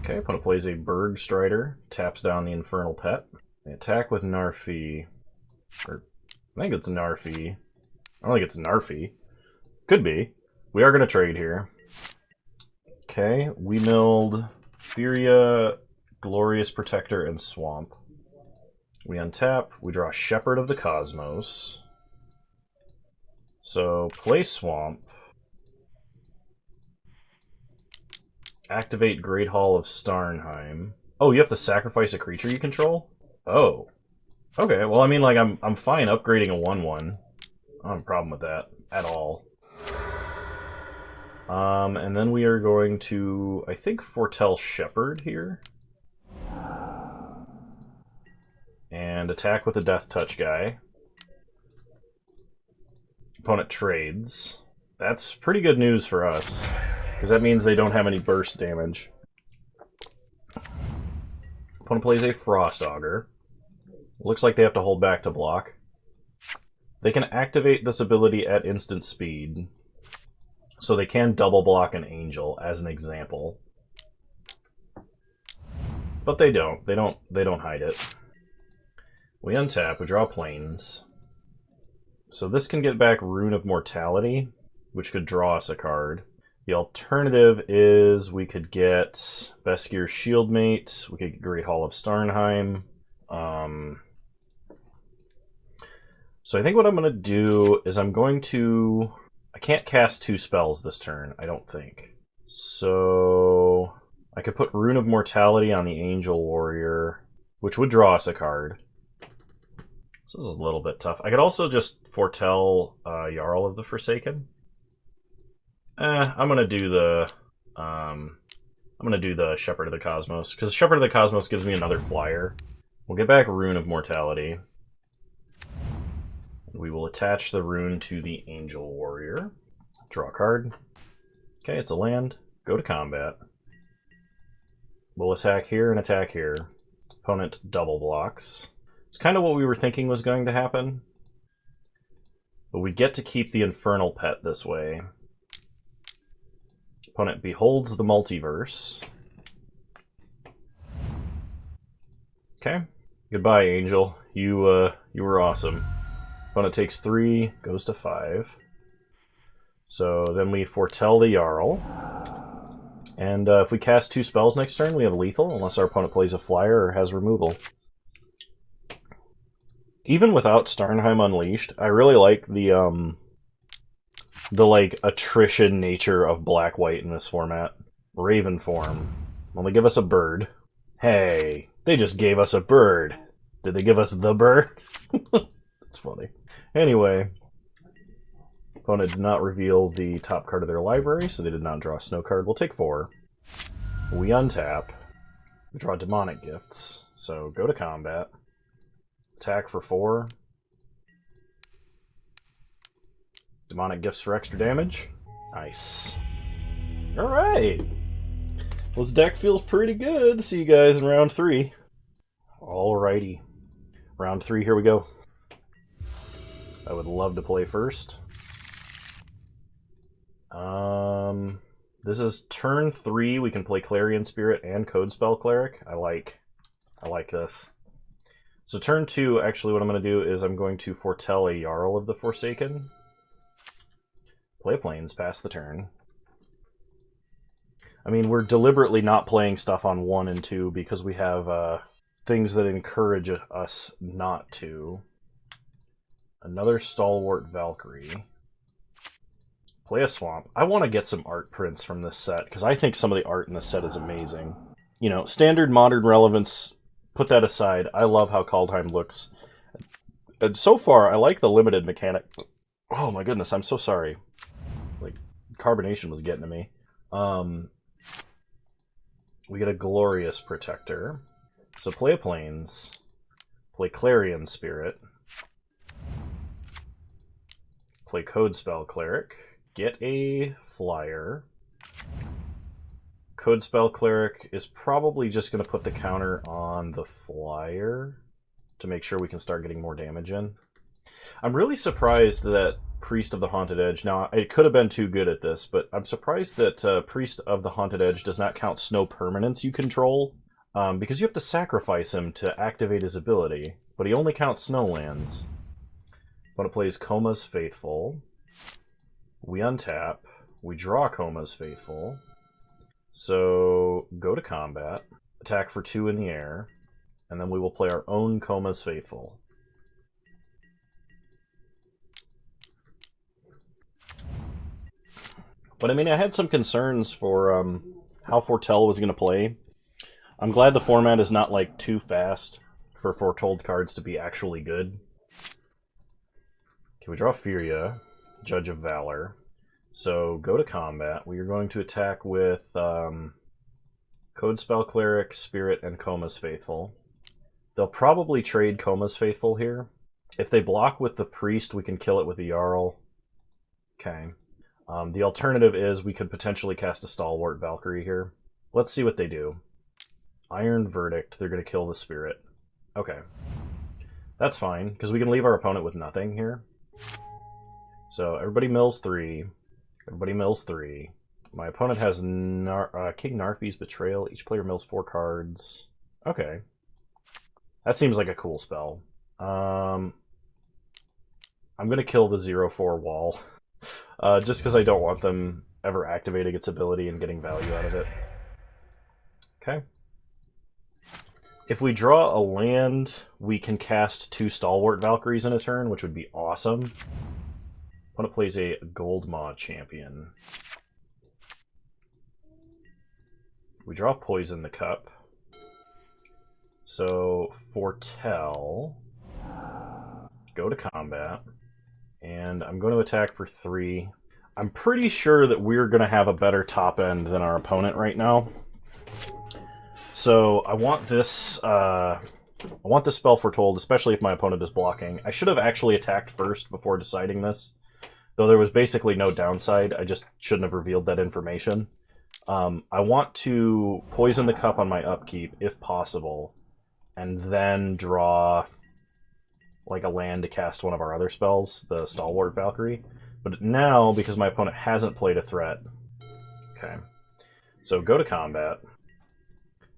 [SPEAKER 1] Okay, opponent plays a Berg Strider, taps down the Infernal Pet. They attack with Narfi. Or, I think it's Narfi. I don't think it's Narfi. Could be. We are going to trade here. Okay, we milled Furia, Glorious Protector, and Swamp. We untap, we draw Shepherd of the Cosmos. So, play Swamp. Activate Great Hall of Starnheim. Oh, you have to sacrifice a creature you control? Oh. Okay, well, I mean, like, I'm fine upgrading a 1/1. I don't have a problem with that at all. And then we are going to, I think, foretell Shepherd here. And attack with a Death Touch guy. Opponent trades. That's pretty good news for us, because that means they don't have any burst damage. Opponent plays a Frost Augur. Looks like they have to hold back to block. They can activate this ability at instant speed, so they can double block an Angel, as an example. But they don't. They don't hide it. We untap, we draw Plains. So this can get back Rune of Mortality, which could draw us a card. The alternative is we could get Beskir Shieldmate, we could get Great Hall of Starnheim. So I think what I'm going to do is I'm going to... I can't cast 2 spells this turn, I don't think. So I could put Rune of Mortality on the Angel Warrior, which would draw us a card. This is a little bit tough. I could also just foretell Jarl of the Forsaken. I'm gonna do the Shepherd of the Cosmos, because Shepherd of the Cosmos gives me another flyer. We'll get back Rune of Mortality. We will attach the rune to the Angel Warrior. Draw a card. Okay, it's a land. Go to combat. We'll attack here and attack here. Opponent double blocks. It's kind of what we were thinking was going to happen. But we get to keep the Infernal Pet this way. Opponent beholds the Multiverse. Okay. Goodbye, Angel. You were awesome. Opponent takes 3, goes to 5. So then we foretell the Jarl. And if we cast 2 spells next turn, we have lethal, unless our opponent plays a flyer or has removal. Even without Starnheim Unleashed, I really like the like attrition nature of black-white in this format. Raven form. Well, they give us a bird. Hey, they just gave us a bird. Did they give us the bird? That's funny. Anyway, opponent did not reveal the top card of their library, so they did not draw a snow card. We'll take 4. We untap. We draw Demonic Gifts. So go to combat. Attack for 4. Demonic Gifts for extra damage. Nice. Alright. Well, this deck feels pretty good. See you guys in round 3. Alrighty. Round 3, here we go. I would love to play first. This is turn 3. We can play Clarion Spirit and Codespell Cleric. I like this. So turn 2, actually what I'm going to do is I'm going to foretell a Jarl of the Forsaken. Play Plains, pass the turn. I mean, we're deliberately not playing stuff on 1 and 2 because we have things that encourage us not to. Another Stalwart Valkyrie. Play a Swamp. I want to get some art prints from this set, because I think some of the art in this set is amazing. You know, standard modern relevance, put that aside. I love how Kaldheim looks. And so far, I like the limited mechanic. Oh my goodness, I'm so sorry. Like, carbonation was getting to me. We get a Glorious Protector. So play a Plains. Play Clarion Spirit. Play Codespell Cleric. Get a flyer. Codespell Cleric is probably just going to put the counter on the flyer to make sure we can start getting more damage in. I'm really surprised that Priest of the Haunted Edge, now it could have been too good at this, but I'm surprised that Priest of the Haunted Edge does not count snow permanents you control, because you have to sacrifice him to activate his ability, but he only counts snow lands. Opponent plays Koma's Faithful. We untap. We draw Koma's Faithful. So go to combat. Attack for 2 in the air. And then we will play our own Koma's Faithful. But I mean, I had some concerns for how Foretell was going to play. I'm glad the format is not like too fast. for Foretold cards to be actually good. Okay, we draw Furia, Judge of Valor. So go to combat. We are going to attack with Code Spell Cleric, Spirit, and Coma's Faithful. They'll probably trade Coma's Faithful here. If they block with the Priest, we can kill it with the Jarl. Okay. The alternative is we could potentially cast a Stalwart Valkyrie here. Let's see what they do. Iron Verdict, they're going to kill the Spirit. Okay. That's fine, because we can leave our opponent with nothing here. So everybody mills 3. Everybody mills 3. My opponent has King Narfi's Betrayal. Each player mills 4 cards. Okay. That seems like a cool spell. I'm going to kill the 0/4 wall. Just because I don't want them ever activating its ability and getting value out of it. Okay. If we draw a land, we can cast 2 Stalwart Valkyries in a turn, which would be awesome. Opponent plays a Goldmaw Champion. We draw Poison the Cup. So, Foretell. Go to combat. And I'm going to attack for 3. I'm pretty sure that we're going to have a better top end than our opponent right now. So I want this spell Foretold, especially if my opponent is blocking. I should have actually attacked first before deciding this. Though there was basically no downside, I just shouldn't have revealed that information. I want to Poison the Cup on my upkeep, if possible, and then draw like a land to cast one of our other spells, the Stalwart Valkyrie. But now, because my opponent hasn't played a threat... Okay. So go to combat.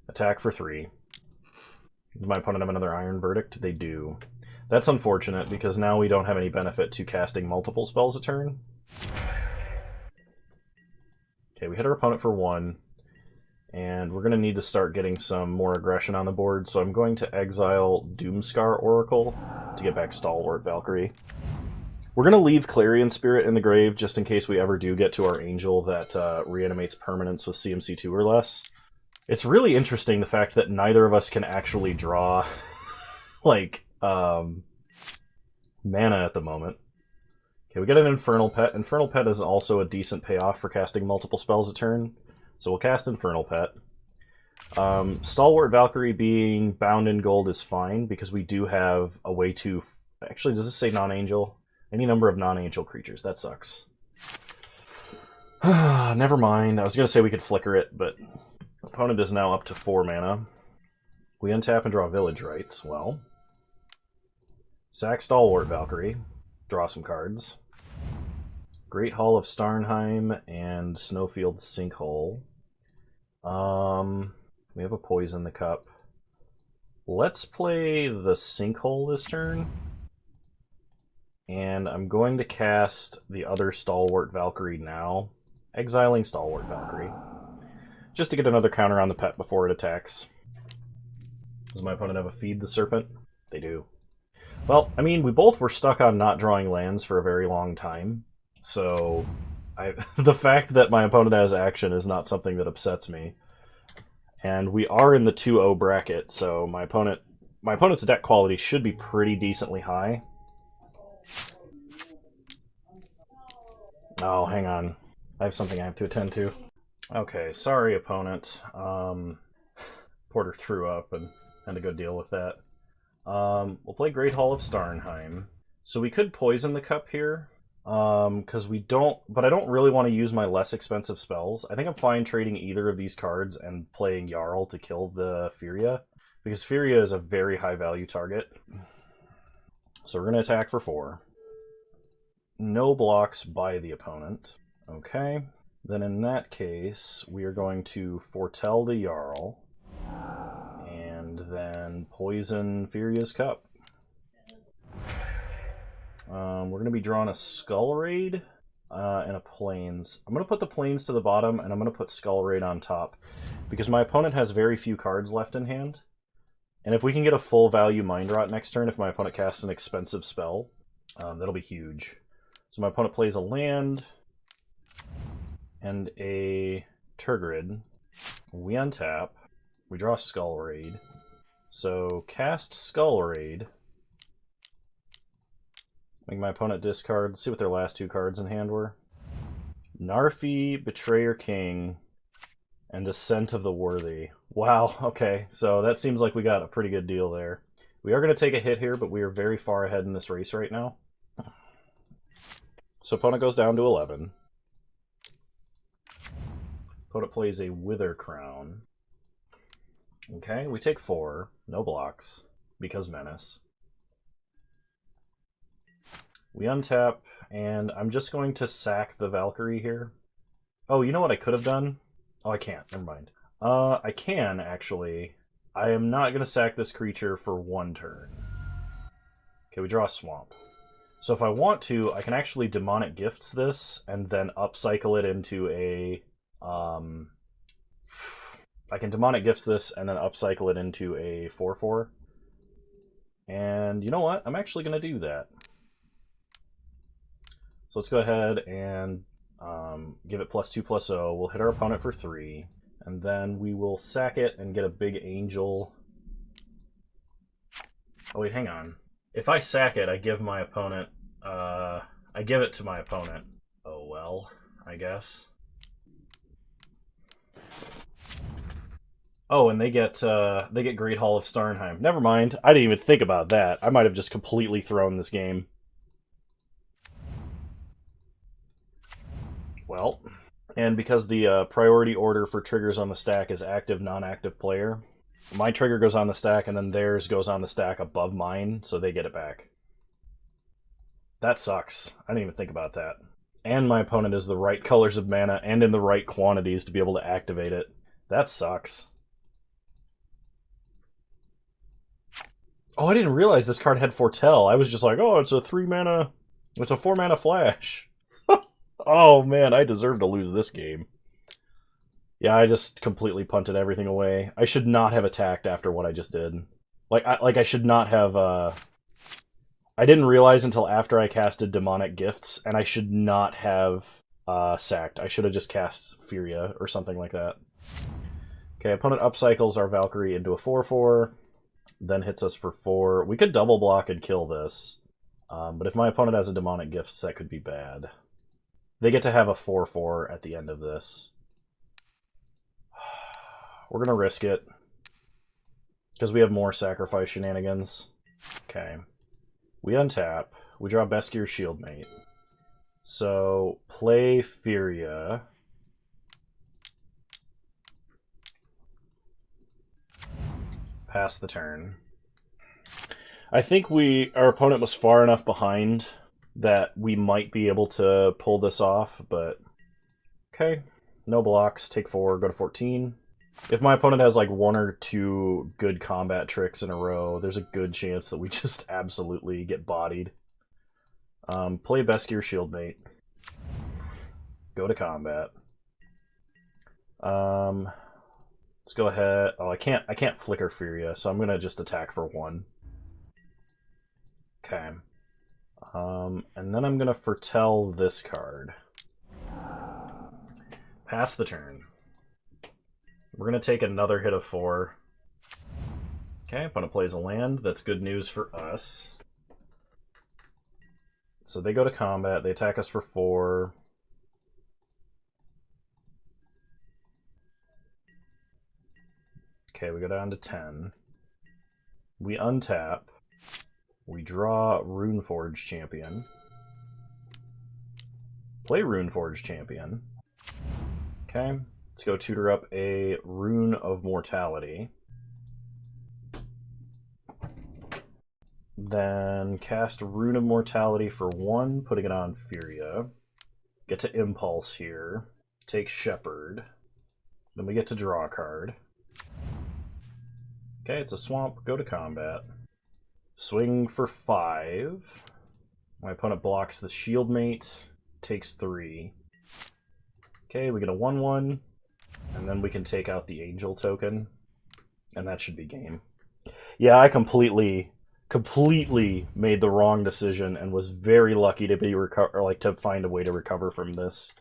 [SPEAKER 1] Attack for 3. Does my opponent have another Iron Verdict? They do. That's unfortunate, because now we don't have any benefit to casting multiple spells a turn. Okay, we hit our opponent for 1. And we're going to need to start getting some more aggression on the board, so I'm going to exile Doomscar Oracle to get back Stalwart Valkyrie. We're going to leave Clarion Spirit in the grave just in case we ever do get to our Angel that reanimates permanents with CMC 2 or less. It's really interesting the fact that neither of us can actually draw like mana at the moment. Okay, we get an Infernal Pet. Infernal Pet is also a decent payoff for casting multiple spells a turn. So we'll cast Infernal Pet. Stalwart Valkyrie being bound in gold is fine, because we do have a way to... Actually, does this say non-angel? Any number of non-angel creatures. That sucks. Never mind. I was going to say we could flicker it, but... Opponent is now up to 4 mana. We untap and draw Village Rites. Well... Sack Stalwart Valkyrie. Draw some cards. Great Hall of Starnheim and Snowfield Sinkhole. We have a Poison the Cup. Let's play the Sinkhole this turn. And I'm going to cast the other Stalwart Valkyrie now. Exiling Stalwart Valkyrie. Just to get another counter on the pet before it attacks. Does my opponent have a Feed the Serpent? They do. Well, I mean, we both were stuck on not drawing lands for a very long time. So, the fact that my opponent has action is not something that upsets me. And we are in the 2-0 bracket, so my opponent's deck quality should be pretty decently high. Oh, hang on. I have something I have to attend to. Okay, sorry, opponent. Porter threw up and had to go deal with that. We'll play Great Hall of Starnheim. So we could Poison the Cup here. Because we don't... But I don't really want to use my less expensive spells. I think I'm fine trading either of these cards and playing Jarl to kill the Furia. Because Furia is a very high value target. So we're going to attack for 4. No blocks by the opponent. Okay. Then in that case, we are going to Foretell the Jarl. And then Poison Furia's Cup. We're going to be drawing a Skull Raid and a Plains. I'm going to put the Plains to the bottom, and I'm going to put Skull Raid on top. Because my opponent has very few cards left in hand. And if we can get a full value Mind Rot next turn, if my opponent casts an expensive spell, that'll be huge. So my opponent plays a land and a Tergrid. We untap. We draw Skull Raid. So cast Skull Raid. Make my opponent discard. Let's see what their last 2 cards in hand were. Narfi, Betrayer King, and Descent of the Worthy. Wow, okay, so that seems like we got a pretty good deal there. We are going to take a hit here, but we are very far ahead in this race right now. So opponent goes down to 11. Opponent plays a Wither Crown. Okay, we take 4. No blocks, because Menace. We untap, and I'm just going to sack the Valkyrie here. Oh, you know what I could have done? Oh, I can't. Never mind. I can, actually. I am not going to sack this creature for 1 turn. Okay, we draw a Swamp. So if I want to, I can actually Demonic Gifts this, and then upcycle it into a... I can Demonic Gifts this, and then upcycle it into a 4/4. And you know what? I'm actually going to do that. So let's go ahead and give it +2/+0. We'll hit our opponent for 3. And then we will sack it and get a big angel. Oh wait, hang on. If I sack it, I give my opponent... I give it to my opponent. Oh well, I guess. Oh, and they get Great Hall of Starnheim. Never mind. I didn't even think about that. I might have just completely thrown this game. Well, and because the priority order for triggers on the stack is active, non-active player, my trigger goes on the stack and then theirs goes on the stack above mine, so they get it back. That sucks. I didn't even think about that. And my opponent is the right colors of mana and in the right quantities to be able to activate it. That sucks. Oh, I didn't realize this card had Foretell. I was just like, oh, it's a 3-mana... It's a 4-mana flash. Oh, man, I deserve to lose this game. Yeah, I just completely punted everything away. I should not have attacked after what I just did. I should not have... I didn't realize until after I casted Demonic Gifts, and I should not have sacked. I should have just cast Furia or something like that. Okay, opponent upcycles our Valkyrie into a 4/4, then hits us for 4. We could double block and kill this, but if my opponent has a Demonic Gifts, that could be bad. They get to have a 4/4 at the end of this. We're going to risk it, because we have more sacrifice shenanigans. Okay. We untap. We draw Beskir Shieldmate. So, play Furia. Pass the turn. I think our opponent was far enough behind that we might be able to pull this off, but... Okay. No blocks. Take 4. Go to 14. If my opponent has like 1 or 2 good combat tricks in a row, there's a good chance that we just absolutely get bodied. Play Beskir Shieldmate. Go to combat. Let's go ahead. Oh, I can't flicker Furia, so I'm gonna just attack for 1. Okay. And then I'm gonna foretell this card. Pass the turn. We're going to take another hit of 4. Okay, opponent plays a land. That's good news for us. So they go to combat. They attack us for 4. Okay, we go down to 10. We untap. We draw Runeforge Champion. Play Runeforge Champion. Okay. Let's go tutor up a Rune of Mortality. Then cast Rune of Mortality for 1, putting it on Furia. Get to Impulse here. Take Shepherd. Then we get to draw a card. Okay, it's a swamp. Go to combat. Swing for 5. My opponent blocks the Shieldmate. Takes 3. Okay, we get a 1/1. And then we can take out the Angel token, and that should be game. Yeah, I completely made the wrong decision and was very lucky to be to find a way to recover from this.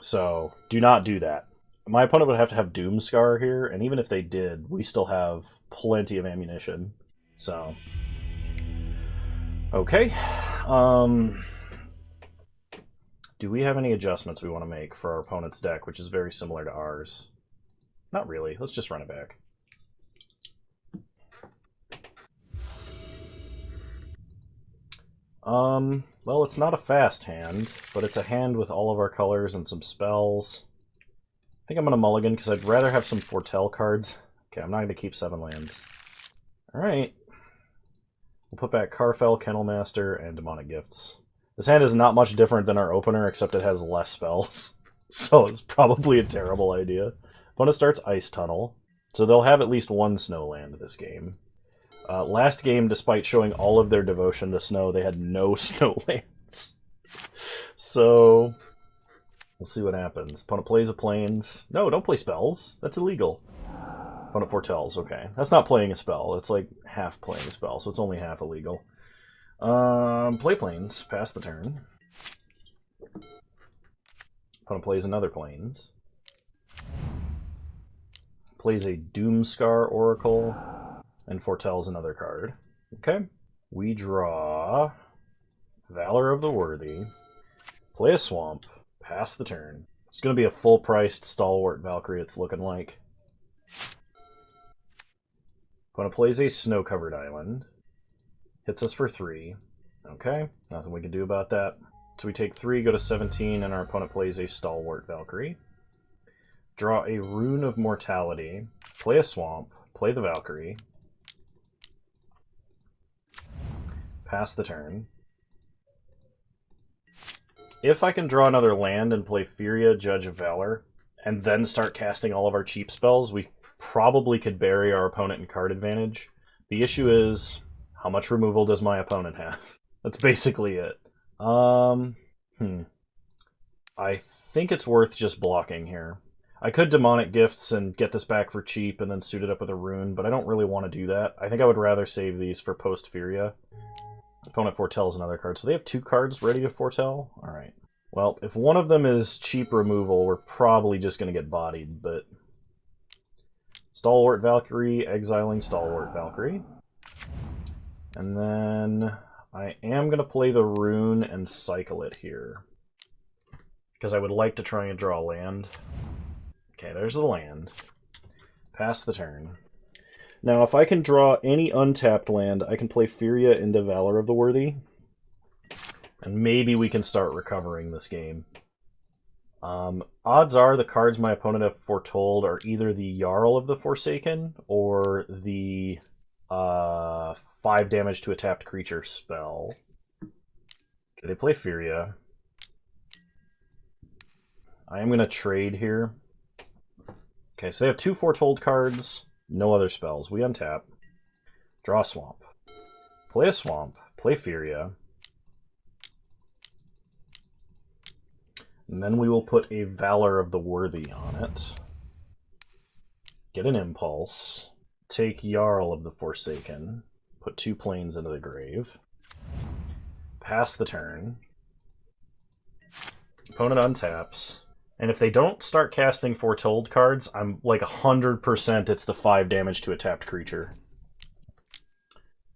[SPEAKER 1] So do not do that. My opponent would have to have Doomscar here, and even if they did, we still have plenty of ammunition. So, okay. Do we have any adjustments we want to make for our opponent's deck, which is very similar to ours? Not really. Let's just run it back. Well, it's not a fast hand, but it's a hand with all of our colors and some spells. I think I'm going to mulligan because I'd rather have some Foretell cards. Okay, I'm not going to keep 7 lands. Alright. We'll put back Karfell, Kennelmaster, and Demonic Gifts. This hand is not much different than our opener, except it has less spells. So it's probably a terrible idea. Opponent starts Ice Tunnel, so they'll have at least 1 snow land this game. Last game, despite showing all of their devotion to snow, they had no snow lands. So, we'll see what happens. Opponent plays a Plains. No, don't play spells. That's illegal. Opponent foretells. Okay. That's not playing a spell. It's like half playing a spell, so it's only half illegal. Play Plains. Pass the turn. Opponent plays another Plains. Plays a Doomscar Oracle. And foretells another card. Okay. We draw Valor of the Worthy. Play a Swamp. Pass the turn. It's going to be a full-priced Stalwart Valkyrie, it's looking like. Opponent plays a Snow-Covered Island. Hits us for 3. Okay. Nothing we can do about that. So we take 3, go to 17, and our opponent plays a Stalwart Valkyrie. Draw a Rune of Mortality. Play a Swamp. Play the Valkyrie. Pass the turn. If I can draw another land and play Furia, Judge of Valor, and then start casting all of our cheap spells, we probably could bury our opponent in card advantage. The issue is, how much removal does my opponent have? That's basically it. I think it's worth just blocking here. I could Demonic Gifts and get this back for cheap and then suit it up with a rune, but I don't really want to do that. I think I would rather save these for post-Furia. Opponent foretells another card. So they have 2 cards ready to foretell? Alright. Well, if one of them is cheap removal, we're probably just going to get bodied, but... Stalwart Valkyrie, exiling Stalwart Valkyrie. And then I am going to play the rune and cycle it here. Because I would like to try and draw land. Okay, there's the land. Pass the turn. Now, if I can draw any untapped land, I can play Furia into Valor of the Worthy. And maybe we can start recovering this game. Odds are the cards my opponent have foretold are either the Jarl of the Forsaken or the 5 damage to a tapped creature spell. Okay, they play Furia. I am going to trade here. Okay, so they have 2 foretold cards. No other spells. We untap. Draw a Swamp. Play a Swamp. Play Furia. And then we will put a Valor of the Worthy on it. Get an Impulse. Take Jarl of the Forsaken. Put 2 planes into the grave. Pass the turn. Opponent untaps. And if they don't start casting foretold cards, I'm like 100% it's the 5 damage to a tapped creature.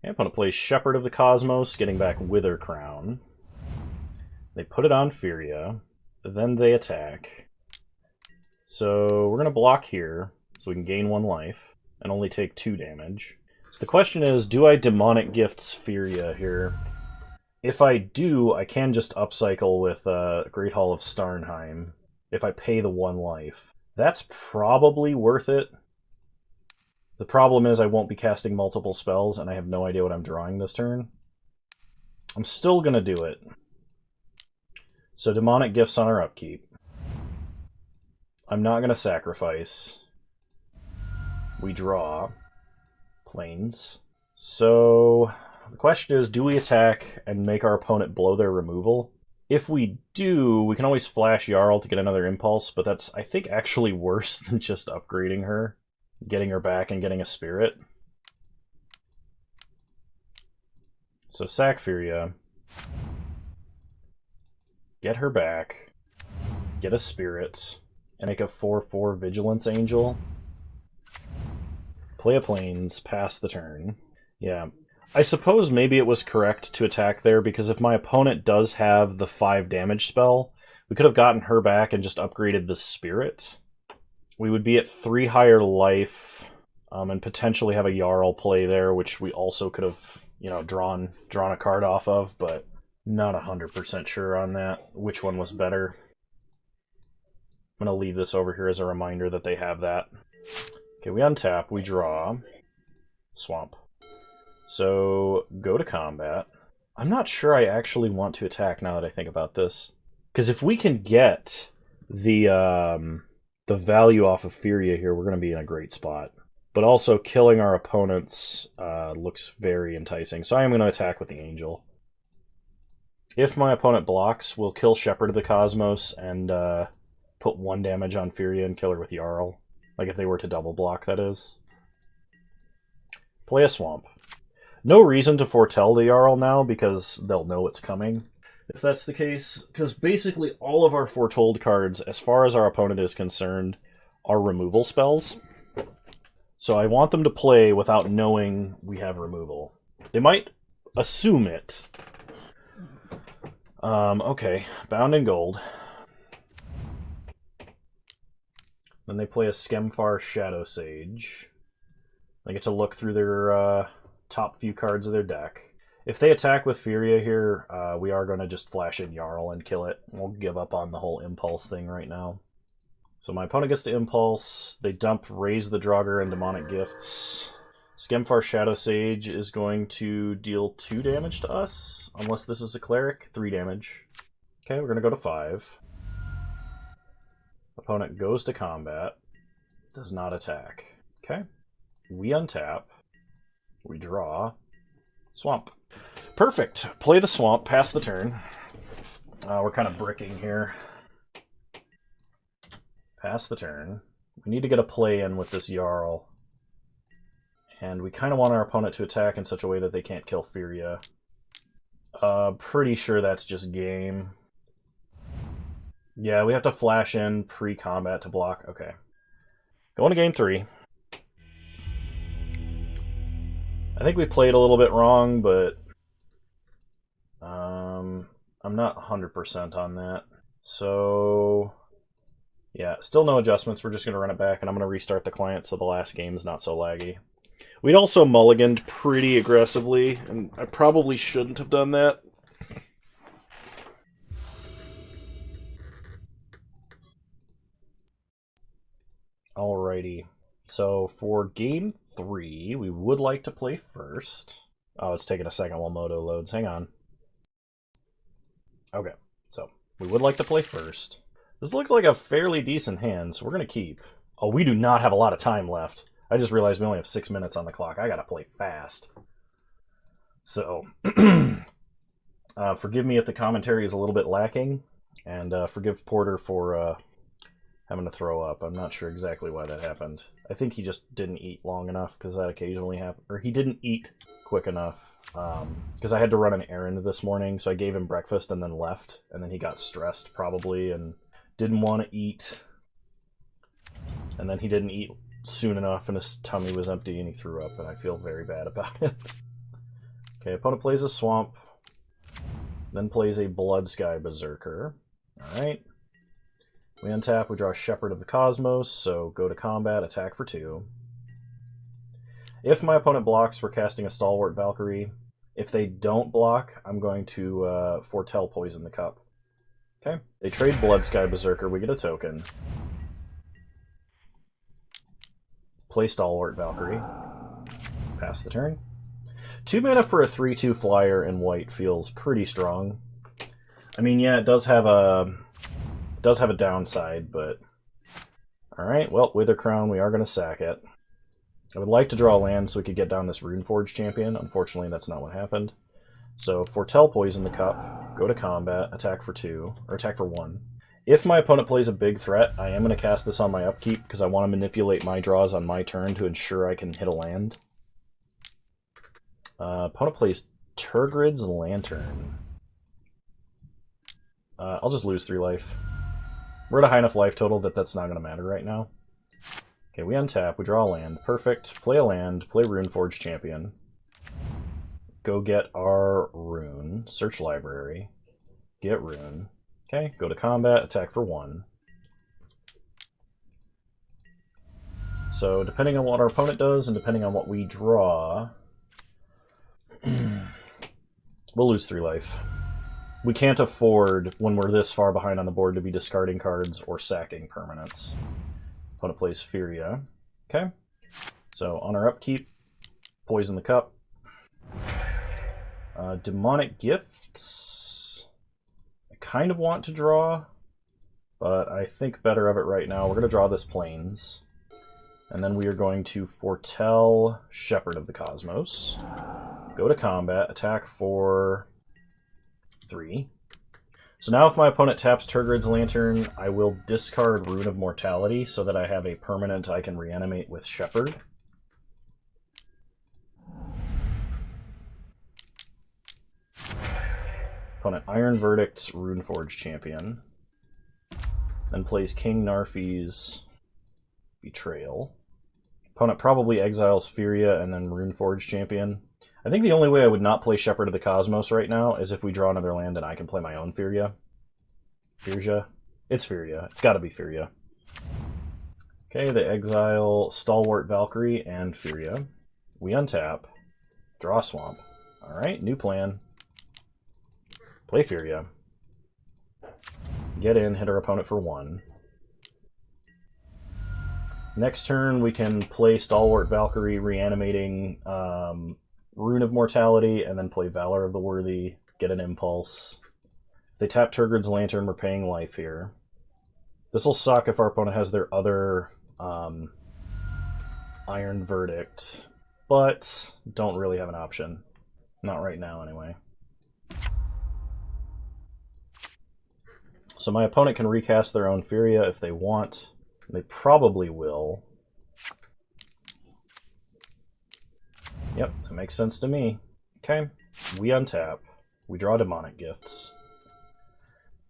[SPEAKER 1] Okay, opponent plays Shepherd of the Cosmos, getting back Wither Crown. They put it on Furia. Then they attack. So we're going to block here, so we can gain 1 life, and only take 2 damage. So the question is, do I Demonic Gifts Furia here? If I do, I can just upcycle with Great Hall of Starnheim. If I pay the 1 life. That's probably worth it. The problem is I won't be casting multiple spells, and I have no idea what I'm drawing this turn. I'm still going to do it. So Demonic Gifts on our upkeep. I'm not going to sacrifice. We draw. Plains. So the question is, do we attack and make our opponent blow their removal? If we do, we can always flash Jarl to get another Impulse, but that's, I think, actually worse than just upgrading her. Getting her back and getting a Spirit. So sack Furia. Get her back. Get a Spirit. and make a 4/4 Vigilance Angel. Play a Plains, pass the turn. Yeah. I suppose maybe it was correct to attack there, because if my opponent does have the 5 damage spell, we could have gotten her back and just upgraded the Spirit. We would be at 3 higher life, and potentially have a Jarl play there, which we also could have, you know, drawn a card off of, but not 100% sure on that, which one was better. I'm going to leave this over here as a reminder that they have that. Okay, we untap, we draw, swamp. So, go to combat. I'm not sure I actually want to attack now that I think about this. Because if we can get the value off of Furia here, we're going to be in a great spot. But also, killing our opponents looks very enticing. So I am going to attack with the Angel. If my opponent blocks, we'll kill Shepherd of the Cosmos and put 1 damage on Furia and kill her with Jarl. Like if they were to double block, that is. Play a Swamp. No reason to foretell the Jarl now, because they'll know it's coming, if that's the case. Because basically all of our foretold cards, as far as our opponent is concerned, are removal spells. So I want them to play without knowing we have removal. They might assume it. Okay, Bound in Gold. Then they play a Skemfar Shadow Sage. They get to look through their top few cards of their deck. If they attack with Furia here, we are going to just flash in Jarl and kill it. We'll give up on the whole Impulse thing right now. So my opponent gets to Impulse. They dump Raise the Draugr and Demonic Gifts. Skemfar Shadow Sage is going to deal 2 damage to us. Unless this is a Cleric, 3 damage. Okay, we're going to go to 5. Opponent goes to combat. Does not attack. Okay. We untap. We draw. Swamp. Perfect. Play the Swamp. Pass the turn. We're kind of bricking here. Pass the turn. We need to get a play in with this Jarl. And we kind of want our opponent to attack in such a way that they can't kill Furia. Pretty sure that's just game. Yeah, we have to flash in pre-combat to block. Okay. Going to game 3. I think we played a little bit wrong, but I'm not 100% on that. So, yeah, still no adjustments. We're just going to run it back, and I'm going to restart the client so the last game is not so laggy. We'd also mulliganed pretty aggressively, and I probably shouldn't have done that. Alrighty. So for game 3, we would like to play first. Oh, it's taking a second while Moto loads. Hang on. Okay, so we would like to play first. This looks like a fairly decent hand, so we're going to keep. Oh, we do not have a lot of time left. I just realized we only have 6 minutes on the clock. I got to play fast. So, forgive me if the commentary is a little bit lacking, and forgive Porter for having to throw up. I'm not sure exactly why that happened. I think he just didn't eat long enough, because that occasionally happens. Or he didn't eat quick enough, because I had to run an errand this morning, so I gave him breakfast and then left, and then he got stressed probably and didn't want to eat. And then he didn't eat soon enough and his tummy was empty and he threw up, and I feel very bad about it. Okay, opponent plays a Swamp, then plays a Bloodsky Berserker. Alright. We untap, we draw Shepherd of the Cosmos, so go to combat, attack for 2. If my opponent blocks, we're casting a Stalwart Valkyrie. If they don't block, I'm going to foretell Poison the Cup. Okay. They trade Bloodsky Berserker, we get a token. Play Stalwart Valkyrie. Pass the turn. 2 mana for a 3/2 flyer in white feels pretty strong. I mean, yeah, it does have a downside, but alright, well, Wither Crown, we are going to sack it. I would like to draw land so we could get down this Runeforge champion. Unfortunately, that's not what happened. So, foretell Poison the Cup, go to combat, attack for 2, or attack for 1. If my opponent plays a big threat, I am going to cast this on my upkeep because I want to manipulate my draws on my turn to ensure I can hit a land. Opponent plays Turgrid's Lantern. I'll just lose 3 life. We're at a high enough life total that that's not going to matter right now. Okay, we untap, we draw a land. Perfect. Play a land, play Runeforge Champion. Go get our rune. Search library. Get rune. Okay, go to combat, attack for 1. So depending on what our opponent does and depending on what we draw, we'll lose 3 life. We can't afford, when we're this far behind on the board, to be discarding cards or sacking permanents. Opponent plays Furia. Okay. So on our upkeep, poison the cup. Demonic Gifts. I kind of want to draw, but I think better of it right now. We're going to draw this Plains. And then we are going to foretell Shepherd of the Cosmos. Go to combat, attack for 3. So now if my opponent taps Turgid's Lantern, I will discard Rune of Mortality so that I have a permanent I can reanimate with Shepherd. Opponent Iron Verdict's Runeforge Champion. Then plays King Narfi's Betrayal. Opponent probably exiles Furia and then Runeforge Champion. I think the only way I would not play Shepherd of the Cosmos right now is if we draw another land and I can play my own Furia. Furia? It's Furia. It's gotta be Furia. Okay, they exile Stalwart Valkyrie and Furia. We untap. Draw Swamp. Alright, new plan. Play Furia. Get in, hit our opponent for 1. Next turn, we can play Stalwart Valkyrie, reanimating Rune of Mortality, and then play Valor of the Worthy, get an Impulse. If they tap Turgid's Lantern, we're paying life here. This will suck if our opponent has their other Iron Verdict, but don't really have an option. Not right now, anyway. So my opponent can recast their own Furia if they want. They probably will. Yep, that makes sense to me. Okay, we untap. We draw Demonic Gifts.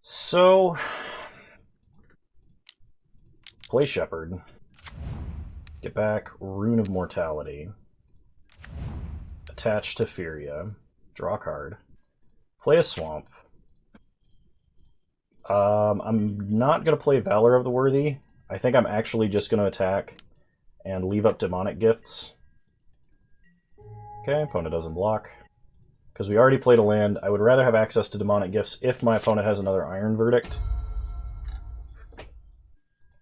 [SPEAKER 1] So, play Shepherd. Get back Rune of Mortality. Attach to Furia. Draw a card. Play a Swamp. I'm not going to play Valor of the Worthy. I think I'm actually just going to attack and leave up Demonic Gifts. Okay, opponent doesn't block. Because we already played a land, I would rather have access to Demonic Gifts if my opponent has another Iron Verdict.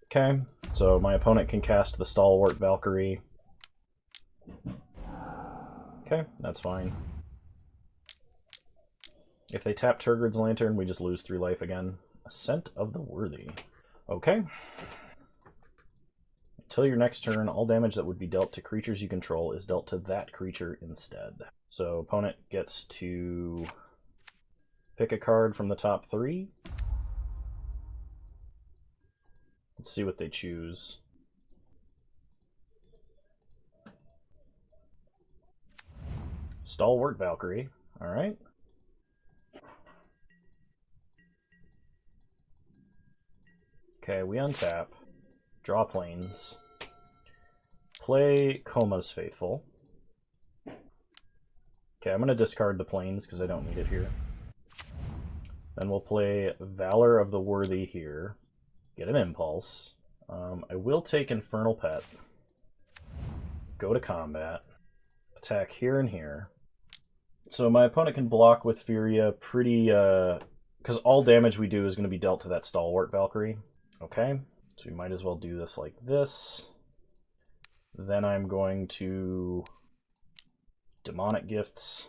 [SPEAKER 1] Okay, so my opponent can cast the Stalwart Valkyrie. Okay, that's fine. If they tap Turgid's Lantern, we just lose 3 life again. Ascent of the Worthy. Okay. Until your next turn, all damage that would be dealt to creatures you control is dealt to that creature instead. So opponent gets to pick a card from the top 3. Let's see what they choose. Stalwart Valkyrie. Alright. Okay, we untap. Draw Plains. Play Koma's Faithful. Okay, I'm going to discard the Plains because I don't need it here. Then we'll play Valor of the Worthy here. Get an Impulse. I will take Infernal Pet. Go to combat. Attack here and here. So my opponent can block with Furia pretty... because all damage we do is going to be dealt to that Stalwart Valkyrie. Okay, so we might as well do this like this. Then I'm going to Demonic Gifts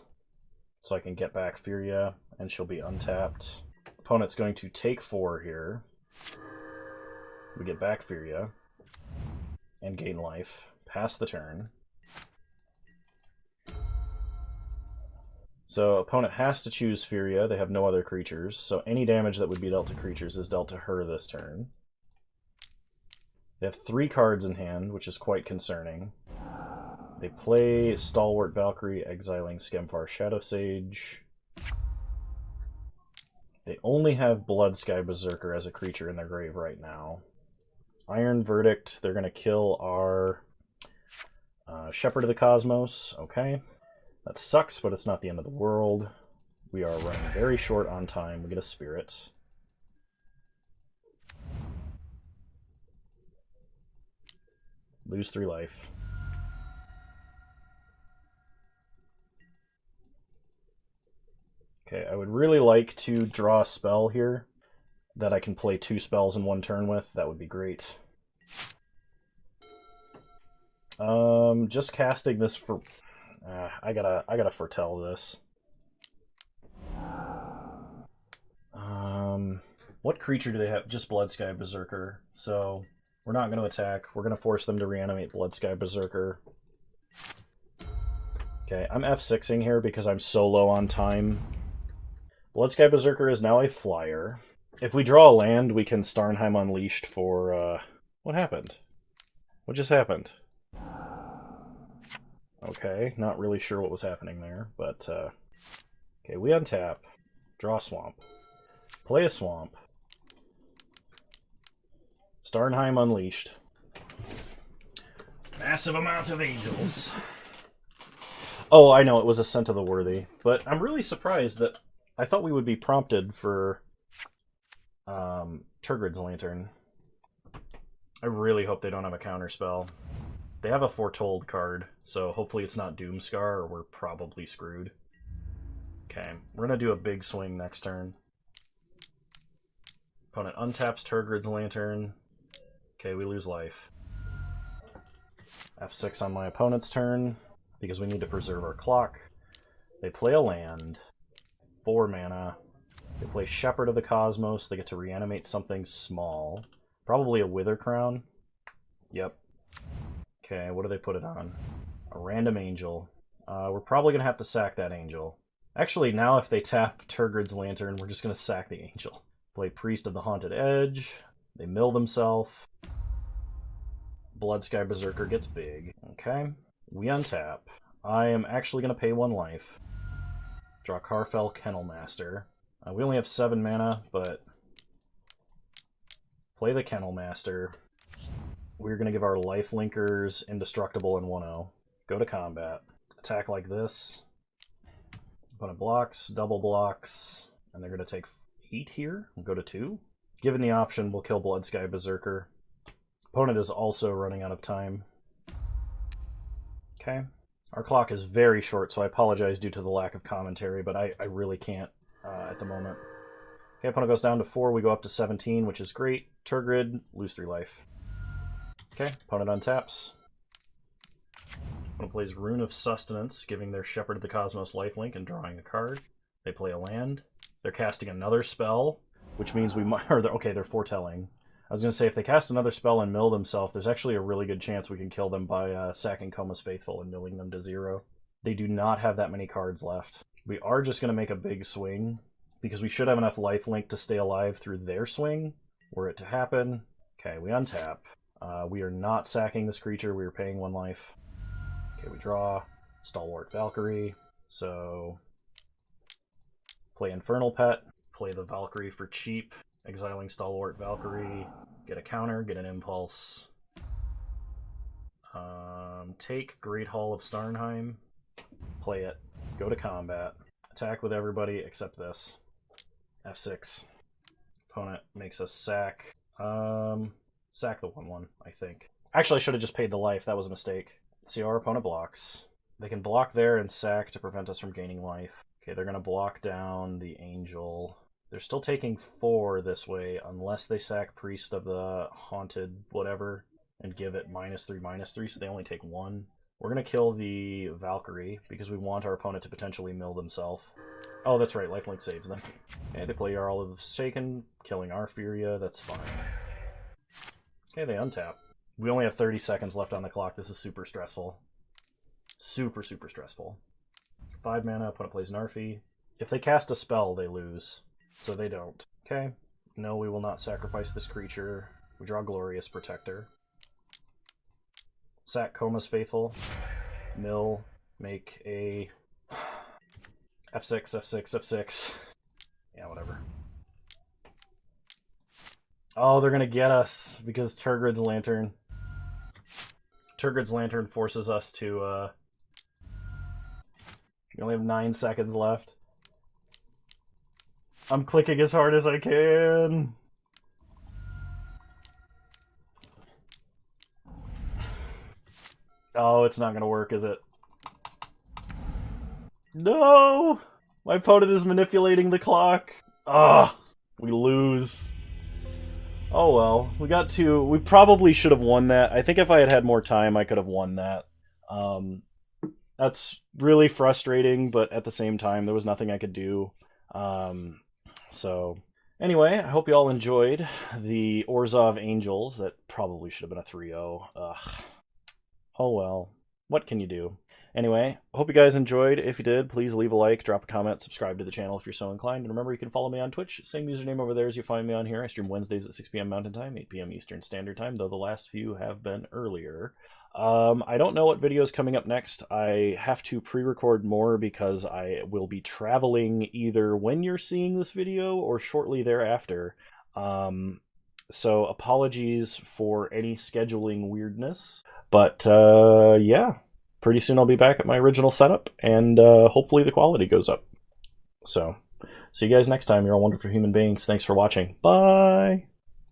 [SPEAKER 1] so I can get back Furia and she'll be untapped. Opponent's going to take 4 here. We get back Furia and gain life. Pass the turn. So opponent has to choose Furia. They have no other creatures, so any damage that would be dealt to creatures is dealt to her this turn. They have 3 cards in hand, which is quite concerning. They play Stalwart Valkyrie, exiling Skemfar Shadowsage. They only have Bloodsky Berserker as a creature in their grave right now. Iron Verdict, they're going to kill our Shepherd of the Cosmos. Okay. That sucks, but it's not the end of the world. We are running very short on time. We get a Spirit. Lose 3 life. Okay, I would really like to draw a spell here that I can play 2 spells in 1 turn with. That would be great. Just casting this for... I gotta foretell this. What creature do they have? Just Bloodsky Berserker. So we're not going to attack. We're going to force them to reanimate Bloodsky Berserker. Okay, I'm F6ing here because I'm so low on time. Bloodsky Berserker is now a flyer. If we draw a land, we can Starnheim Unleashed for... what happened? What just happened? Okay, not really sure what was happening there, but... okay, we untap. Draw Swamp. Play a Swamp. Starnheim Unleashed. Massive amount of angels. Oh, I know, it was Ascent of the Worthy. But I'm really surprised that I thought we would be prompted for Turgrid's Lantern. I really hope they don't have a counterspell. They have a Foretold card, so hopefully it's not Doomscar or we're probably screwed. Okay, we're going to do a big swing next turn. Opponent untaps Turgrid's Lantern. Okay, we lose life. F6 on my opponent's turn, because we need to preserve our clock. They play a land. 4 mana. They play Shepherd of the Cosmos. They get to reanimate something small. Probably a Wither Crown. Yep. Okay, what do they put it on? A random angel. We're probably going to have to sack that angel. Actually, now if they tap Turgrid's Lantern, we're just going to sack the angel. Play Priest of the Haunted Edge. They mill themselves. Bloodsky Berserker gets big. Okay. We untap. I am actually going to pay 1 life. Draw Karfell Kennelmaster. We only have 7 mana, but... play the Kennelmaster. We're going to give our Lifelinkers Indestructible and 1/0. Go to combat. Attack like this. Opponent blocks, double blocks, and they're going to take 8 here. We'll go to 2. Given the option, we'll kill Bloodsky Berserker. Opponent is also running out of time. Okay. Our clock is very short, so I apologize due to the lack of commentary, but I really can't at the moment. Okay, opponent goes down to 4. We go up to 17, which is great. Turgrid, lose 3 life. Okay, opponent untaps. Opponent plays Rune of Sustenance, giving their Shepherd of the Cosmos lifelink and drawing a card. They play a land. They're casting another spell, which means we might... okay, they're foretelling. I was going to say, if they cast another spell and mill themselves, there's actually a really good chance we can kill them by sacking Coma's Faithful and milling them to 0. They do not have that many cards left. We are just going to make a big swing, because we should have enough lifelink to stay alive through their swing, were it to happen. Okay, we untap. We are not sacking this creature, we are paying 1 life. Okay, we draw. Stalwart Valkyrie. So, play Infernal Pet. Play the Valkyrie for cheap. Exiling Stalwart Valkyrie. Get a counter, get an impulse. Take Great Hall of Starnheim. Play it. Go to combat. Attack with everybody except this. F6. Opponent makes us sack. Sack the 1/1, I think. Actually, I should have just paid the life. That was a mistake. See how our opponent blocks. They can block there and sack to prevent us from gaining life. Okay, they're going to block down the angel. They're still taking 4 this way, unless they sack Priest of the Haunted whatever and give it -3/-3, so they only take 1. We're going to kill the Valkyrie, because we want our opponent to potentially mill themselves. Oh, that's right, lifelink saves them. Okay, they play Jarl of the Forsaken, killing our Furia, that's fine. Okay, they untap. We only have 30 seconds left on the clock, this is super stressful. Super stressful. 5 mana, opponent plays Narfi. If they cast a spell, they lose. So they don't. Okay. No, we will not sacrifice this creature. We draw Glorious Protector. Sack Coma's Faithful. Mill. Make a... F6, F6, F6. Yeah, whatever. Oh, they're gonna get us because Turgrid's Lantern. Turgrid's Lantern forces us to, we only have 9 seconds left. I'm clicking as hard as I can. Oh, it's not gonna work, is it? No! My opponent is manipulating the clock. Ugh, we lose. Oh well, we got to. We probably should have won that. I think if I had had more time, I could have won that. That's really frustrating, but at the same time, there was nothing I could do. So, anyway, I hope you all enjoyed the Orzhov Angels. That probably should have been a 3-0. Ugh. Oh well, what can you do? Anyway, hope you guys enjoyed. If you did, please leave a like, drop a comment, subscribe to the channel if you're so inclined. And remember, you can follow me on Twitch. Same username over there as you find me on here. I stream Wednesdays at 6 p.m. Mountain Time, 8 p.m. Eastern Standard Time, though the last few have been earlier. I don't know what video is coming up next. I have to pre-record more because I will be traveling either when you're seeing this video or shortly thereafter. So apologies for any scheduling weirdness. But yeah, pretty soon I'll be back at my original setup, and hopefully the quality goes up. So, see you guys next time. You're all wonderful human beings. Thanks for watching. Bye!